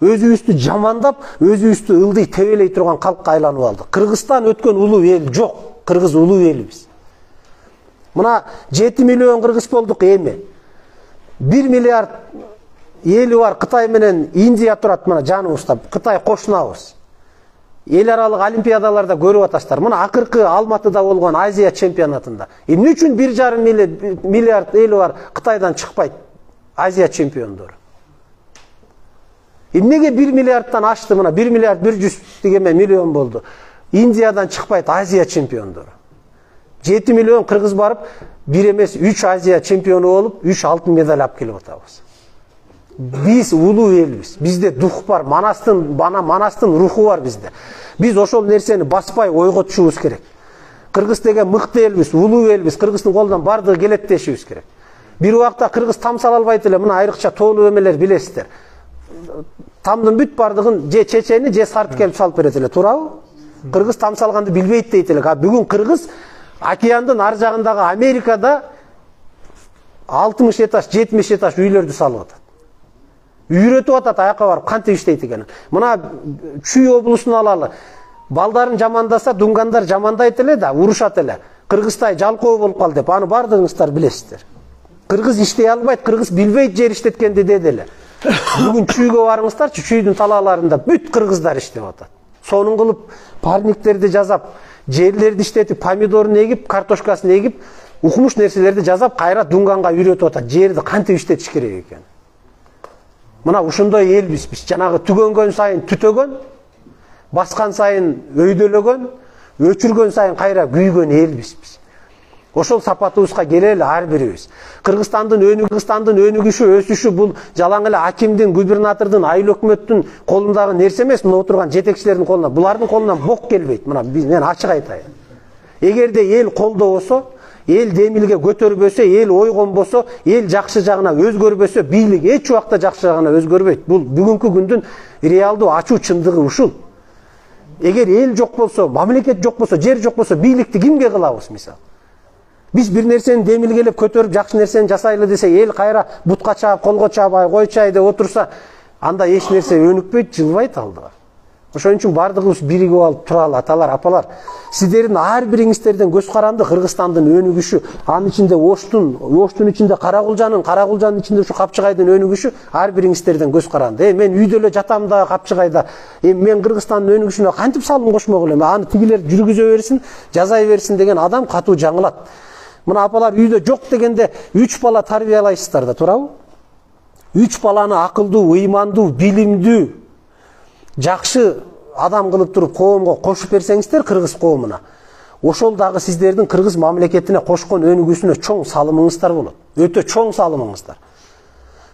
өзүбүздү жамандап, өзүбүздү ылдый тебелей турган калкка айланып алдык. Кыргызстан өткөн улуу эл жок. Кыргыз улуу элбиз. Мына 7 миллион кыргыз болдук эми. 1 миллиард эли бар Кытай менен Индия турат мына жаныбызда. Кытай кошунабыз. Эл аралык олимпиадаларда көрүп атасыздар. Мына акыркы Алматыда болгон Азия чемпионатында. Эмне үчүн 1,5 миллиард эли бар Кытайдан чыкпайт Азия чемпиондору? Эмнеге 1 миллиардтан ашты, мына 1 миллиард 100 дегенмен миллион болду. Индиядан чыкпайт Азия чемпиондору. 7 миллион кыргыз барып, бир эмес 3 Азия чемпиону болуп, 3 алтын медаль алып келип атабыз. Биз улуу элбиз. Бизде дух бар, манастын руху бар бизде. Биз ошол нерсени баспай ойго түшүбүз керек. Кыргыз деген мыкты элбиз, улуу элбиз. Кыргыздын колунан бардыгы келет дешибиз керек. Бир убакта кыргыз там сала албайт эле, мына айрыкча тоолуу эмелер билесиздер. Тамдын бүт бардыгын же чечени, же сарт келип салып берет эле, туурабы? Кыргыз там салганды билбейт дейт эле. Бүгүн кыргыз океандын ар жагындагы Америкада 60 этаж, 70 этаж үйлөрдү салып атат. Үйрөтүп атат аяка барып кантип иштейт экенин. Мына Чүй облусун алалы. Балдарын жамандаса, дунгандар жамандайт эле да, урушат эле. Кыргыздай жалкоо болуп кал деп, аны бардыгыңыздар билесиздер. Кыргыз иштей албайт, кыргыз билбейт жер иштеткенди деди эле. Бүгүн Чүйгө барыңыздарчы, Чүйдүн талааларында бүт кыргыздар иштеп атат. Сонун кылып парниктерди жасап, жерлерди иштетип, помидорун эгип, картошкасын эгип, укмуш нерселерди жасап, кайра дунганга үйрөтүп атат жерди кантип иштетиш керек экенин. Мына ушундай элбиз биз. Жанагы түгөнгөн сайын түтөгөн, баскан сайын өйдөлөгөн, өчүргөн сайын кайра күйгөн элбиз биз. Ошол сапатыбызга келели ар бирибиз. Кыргызстандын өнүгүшү, өсүшү бул жалаң эле акимдин, губернатордун, айыл өкмөттүн колундагы нерсе эмес, мына отурган жетекчилердин колунан. Булардын колунан бок келбейт. Мына мен ачык айтайын. Эгерде эл колдобосо, эл демилге көтөрбөсө, эл ойгонбосо, эл жакшы жагына өзгөрбөсө, бийлик эч убакта жакшы жагына өзгөрбөйт. Бул бүгүнкү күндүн реалдуу ачуу чындыгы ушул. Эгер эл жок болсо, мамлекет жок болсо, жер жок болсо, бийликти кимге кылабыз мисалы? Биз бир нерсени демилгелеп көтөрүп, жакшы нерсени жасайлы десе, эл кайра бутка чаап, колго чаап, койчай деп отурса, анда эч нерсе өнүкпөйт, жылбайт алдыга. Ошон үчүн бардыгыбыз биригип алып туралы, аталар, апалар. Сиздердин ар бириңиздерден көз каранды Кыргызстандын өнүгүшү, анын ичинде Оштун ичинде Карагулжанын ичинде ушу Капчыгайдын өнүгүшү ар бириңиздерден көз каранды. Мен үйдө эле жатам да Капчыгайда. Мен Кыргызстандын өнүгүшүнө кантип салым кошмок элем? Аны тигилер жүргүзө берсин, жазай берсин деген адам катуу жаңылат. Мына апалар үйдө жок дегенде 3 бала тарбиялайсыздар да, туурабы? 3 баланы акылдуу, ыймандуу, билимдүү, жакшы адам кылып туруп коомго кошуп берсеңиздер, кыргыз коомуна, ошол дагы сиздердин кыргыз мамлекетине кошкон өнүгүүсүнө чоң салымыңыздар болот. Өтө чоң салымыңыздар.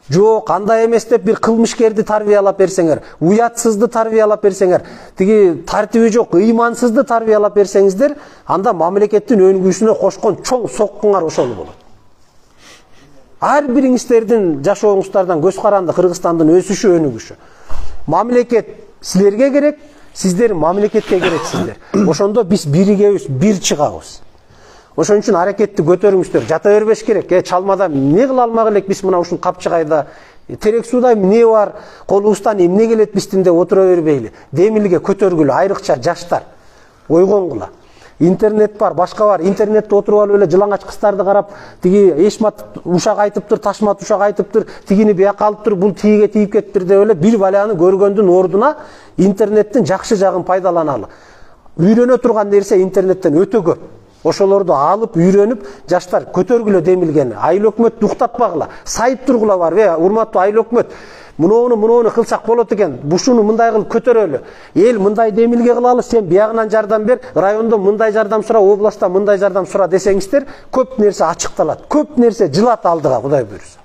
Жок, андай эмес деп бир кылмышкерди тарбиялап берсеңер, уятсызды тарбиялап берсеңер, тиги тартиби жок, ыймансызды тарбиялап берсеңиздер, анда мамлекеттин өнүгүүсүнө кошкон чоң соккуңар ошол болот. Ар бириңиздердин жашооңуздардан көз каранды Кыргызстандын өсүшү, өнүгүшү. Мамлекет силерге керек, сиздер мамлекетке керексиздер. Ошондо биз биригебиз, бир чыгабыз. Ошон үчүн аракетти көтөрүңүздөр, жата бербеш керек. Чалмада эмне кыла алмак элек биз мына ушул Капчыгайда, терек сууда эмне бар, колубуздан эмне келет биздин деп отура бербейли. Демилге көтөргүлө, айрыкча жаштар ойгонгула. интернет бар, башка бар. Интернетте отуруп алып эле жылаңач кыздарды карап, тиги эшмат ушак айтыптыр, ташмат ушак айтыптыр, тигини бияка алыптыр, бул тиге тийип кетиптир деп эле бир баланы көргөндүн ордуна интернеттин жакшы жагын пайдаланалы. Үйрөнө турган нерсе интернеттен өтө көп. Ошолорду алып, үйрөнүп, жаштар көтөргүлө демилгени. Айыл өкмөт уктатпагыла. Сайып тургула бар. Урматтуу айыл өкмөт, муну кылсак болот экен. Бушуну мындай кылып көтөрөлү. Эл мындай демилге кылалы, сен биягынан жардам бер, райондо мындай жардам сура, областта мындай жардам сура десеңиздер, көп нерсе ачыкталат. Көп нерсе жылат алдыга, Кудай буйруса.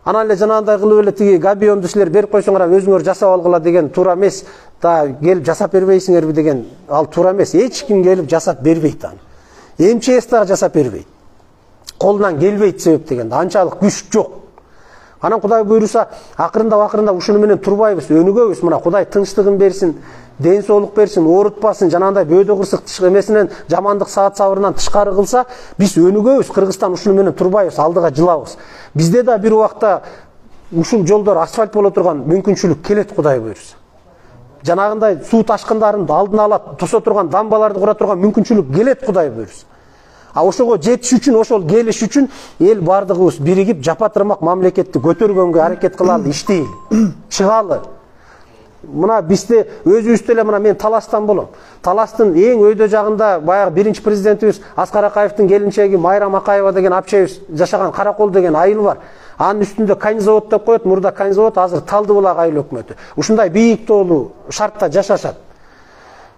Анан эле жанагындай кылып эле тиги габионду силер берип койсоңор өзүңөр жасап алгыла деген туура эмес. Та келип жасап бербейсиңерби деген ал туура эмес. Эч ким келип жасап бербейт аны. МЧС дагы жасап бербейт. Колунан келбейт себеп дегенде анчалык күч жок. Анан Кудай буйруса акырында ушуну менен турбайбыз, өнүгөбүз. Мына Кудай тынчтыгын берсин, ден соолук берсин, оорутпасын, жанагындай бөөдө кырсык эмесинен жамандык саат сабырынан тышкары кылса, биз өнүгөбүз. Кыргызстан ушуну менен турбайбыз, алдыга жылабыз. Бизде да бир убакта ушул жолдор асфальт боло турган мүмкүнчүлүк келет, Кудай буйруса. Жанагындай суу ташкындарын алдын ала тосо турган дамбаларды кура турган мүмкүнчүлүк келет, Кудай буйруса. А ошого жетиш үчүн, ошол келиш үчүн эл бардыгыбыз биригип жапа-тырмак мамлекетти көтөргөнгө аракет кылалы, иштейли, чыгалы. Мына бизде өзүбүз деле, мына мен Таластан болом. Таластын эң өйдө жагында баягы биринчи президентибиз Аскар Акаевдин келинчеги Майрам Акаева деген апчебиз жашаган Каракол деген айыл бар. Анын үстүндө Канизавод деп коет, мурда Канизавод, азыр Талдыбулак айыл өкмөтү. Ушундай бийик тоолуу шартта жашашат.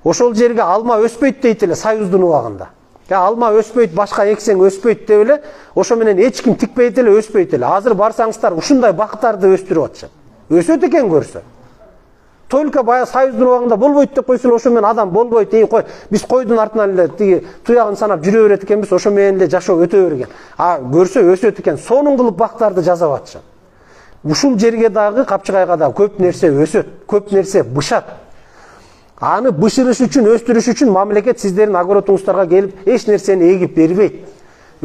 Ошол жерге алма өспөйт дейт эле Союздун убагында. Алма өспөйт, башка эксең өспөйт деп эле, ошо менен эч ким тикпейт эле, өспөйт эле. Азыр барсаңыздар ушундай бактарды өстүрүп атышат. Өсөт экен көрсө. Только бая Союздун убагында болбойт деп койсун, ошо менен адам болбойт. Кой, биз койдун артынан эле тиги туягын санап жүрө берет экенбиз, ошо менен эле жашоо өтө берген. А көрсө өсөт экен, сонун кылып бактарды жасап атышат. Ушул жерге дагы, Капчыгайга да көп нерсе өсөт, көп нерсе бышат. Аны бышырыш үчүн, өстүрүш үчүн мамлекет сиздердин огородуңуздарга келип эч нерсени эгип бербейт.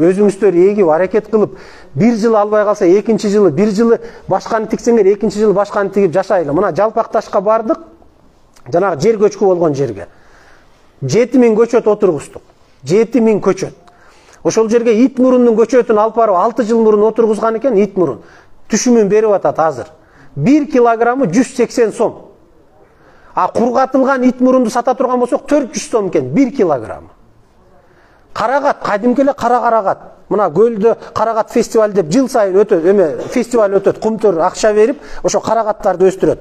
Өзүңүздөр эгип аракет кылып, бир жыл албай калса, экинчи жылы, бир жылы башканы тиксеңер, экинчи жылы башканы тигип жашайлы. Мына Жалпак Ташка бардык, жанагы жер көчкү болгон жерге. 7000 көчөт отургуздук. 7000 көчөт. Ошол жерге ит мурундун көчөтүн алып барып 6 жыл мурун отургузган экен, ит мурун. Түшүмүн берип атат азыр. 1 килограммы 180 сом. А кургатылган ит мурунду сата турган болсок 400 сом экен 1 килограммы. Карагат, кадимки эле кара карагат. Мына көлдө карагат фестиваль деп жыл сайын өтөт, фестиваль өтөт, кумтөр акча берип, ошо карагаттарды өстүрөт.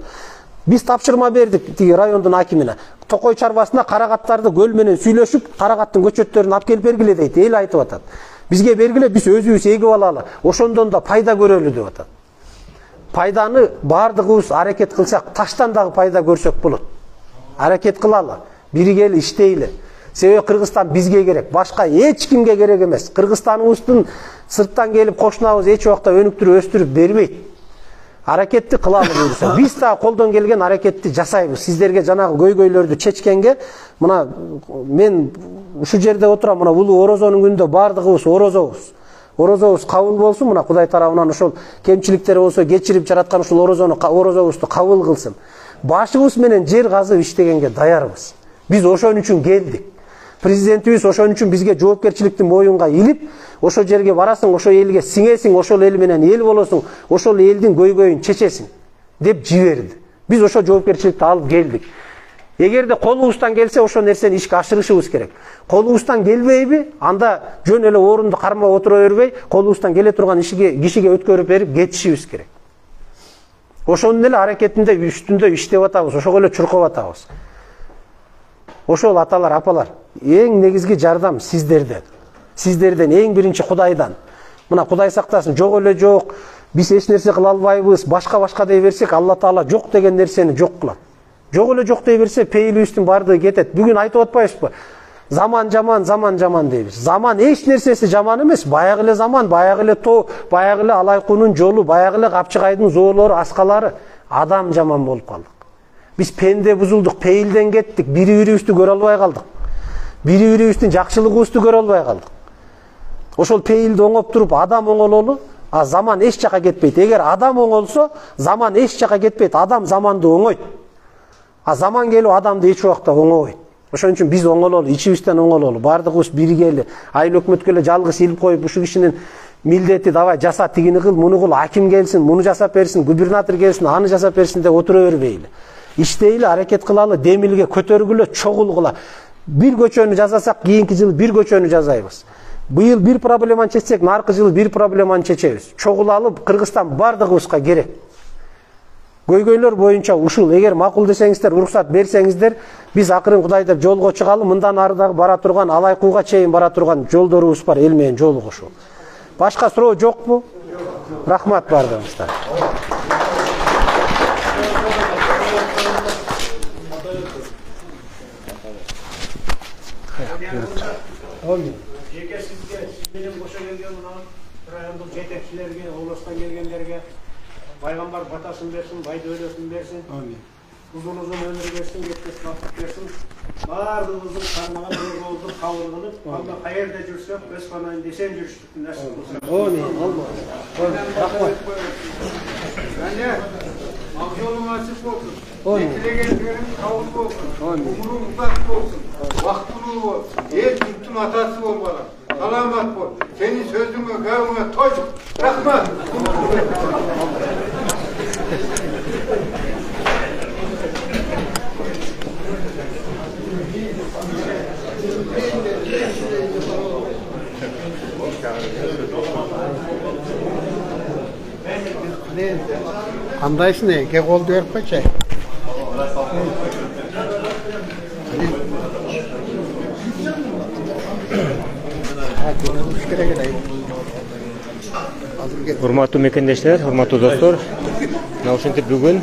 Биз тапшырма бердик тиги райондун акимине. Токой чарбасына карагаттарды көл менен сүйлөшүп, карагаттын көчөттөрүн алып келип бергиле дейт, эл айтып атат. Бизге бергиле, биз өзүбүз эгип алалы, ошондон да пайда көрөлү деп атат. Пайданы бардыгыбыз аракет кылсак, таштан дагы пайда көрсөк болот. Аракет кылалы, биригели иштейли. Себеби Кыргызстан бизге керек, башка эч кимге керек эмес. Кыргызстаныбыздын сырттан келип кошунабыз эч убакта өнүктүрүп өстүрүп бербейт. Аракетти кылалы буйруса. Биз да колдон келген аракетти жасайбыз. Сиздерге жанагы көйгөйлөрдү чечкенге, мына мен ушу жерде отурам, мына улуу орозонун күнүндө бардыгыбыз орозобуз. Орозобуз кабыл болсун, мына Кудай тарабынан ошол кемчиликтер болсо кечирип жараткан ушул орозобузду кабыл кылсын. Башыбыз менен жер казып иштегенге даярбыз. Биз ошон үчүн келдик. Президентибиз ошон үчүн бизге жоопкерчиликти моюнга илип, ошол жерге барасың, ошол элге сиңесиң, ошол эл менен эл болосуң, ошол элдин көйгөйүн чечесиң деп жиберди. Биз ошол жоопкерчиликти алып келдик. Эгерде колубуздан келсе, ошол нерсени ишке ашырышыбыз керек. Колубуздан келбейби, анда жөн эле орунду кармап отура бербей, колубуздан келе турган кишиге өткөрүп берип кетишибиз керек. Ошонун эле аракетинде үстүндө иштеп атабыз, ошого эле чуркап атабыз. Ошол аталар, апалар, эң негизги жардам сиздерден. Сиздерден эң биринчи Кудайдан. Мына Кудай сактасын, жок эле жок, биз эч нерсе кыла албайбыз, башка дей берсек, Алла Таала жок деген нерсени жок кылат. Жок эле жок дей берсе, пейилибиздин бардыгы кетет. Бүгүн айтып атпайбызбы? Заман жаман дейбиз. Заман эч нерсеси жаман эмес. Баягы эле заман, баягы эле тоо, баягы эле Алайкунун жолу, баягы эле Капчыгайдын зоолору, аскалары. Адам жаман болуп калдык. Биз пенде бузулдук, пейилден кеттик, бири-бирибизди көрө албай калдык. Бири-бирибиздин жакшылыгыбызды көрө албай калдык. Ошол пейилди оңоп туруп адам оңололу, а заман эч жака кетпейт. Эгер адам оңолсо, заман эч жака кетпейт. Адам заманды оңойт. А заман келип адамды эч убакта оңобойт. Ошон үчүн биз оңололу, ичибизден оңололу, бардыгыбыз биргели, айыл өкмөткө эле жалгыз илип коюп, ушул кишинин милдети давай жаса, тигини кыл, муну кыл, аким келсин, муну жасап берсин, губернатор келсин, аны жасап берсин деп отура бербейли. Иштейли, аракет кылалы, демилге көтөргүлө, чогулгула. Бир көчөнү жасасак, кийинки жылы бир көчөнү жасайбыз. Быйыл бир проблеманы чечсек, наркы жылы бир проблеманы чечебиз. Чогулалып, Кыргызстан бардыгыбызга керек. Көйгөйлөр боюнча ушул, эгер макул десеңиздер, уруксат берсеңиздер, биз акырын Кудай деп жолго чыгалы, мындан ардагы бара турган, Алайкууга чейин бара турган жолдорубуз бар, эл менен жолугушуу. Башка суроо жокпу? Рахмат бардыгыңызга. Жеке сизге, сиз менен кошо келген мына райондук жетекчилерге, областан келгендерге пайгамбар батасын берсин, бай дөөлөтүн берсин. Амин. Uzun ömür versin, yetmiş vakit versin. Bardığımızın karnına doğru kavul kılıp, Allah hayırda jursuk, öz fanayın desen jurştuk nasip olsun. Amin. Allah. Rahmat. Yani yolun açık olsun. Amin. Getiregenlerin kavul olsun. Umurun uzak olsun. Vaktulu olsun. El bütün atası olmalı. Salamat ol. Senin sözüne, kavmine toy. Rahmat. Qandaysın ey? Ke qol berip qo'ychay. Урматтуу мекендештер, урматтуу достор, ушинтип бүгүн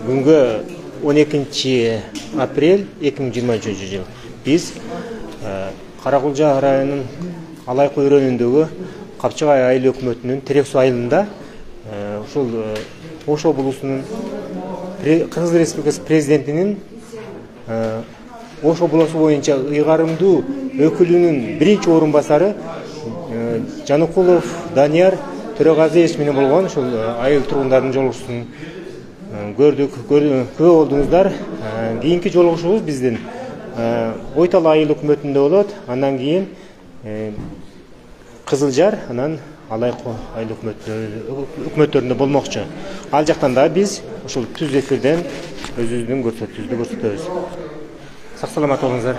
күнгө 12 апрель 2023 жыл биз Каракулжа районунун Алайкуу өрөөнүндөгү Капчыгай айыл өкмөтүнүн Терексу айылында ушул Ош облусунун Кыргыз Республикасы президентинин Ош облусу боюнча ыйгарымдуу өкүлүнүн биринчи орун басары Жаныкулов Данияр Төрөгазиевич менен болгон ушул айыл тургундарынын жолугушуусун көрдүк, күбө болдуңуздар. Кийинки жолугушуубуз биздин Ойтал айыл өкмөтүндө болот. Андан кийин Кызылжар, анан Алайкуу айыл өкмөттөрүндө болмокчу. Ал жактан да биз ушул түз эфирден өзүбүздүн көрсөтүүбүздү көрсөтөбүз. Сак саламат болуңуздар.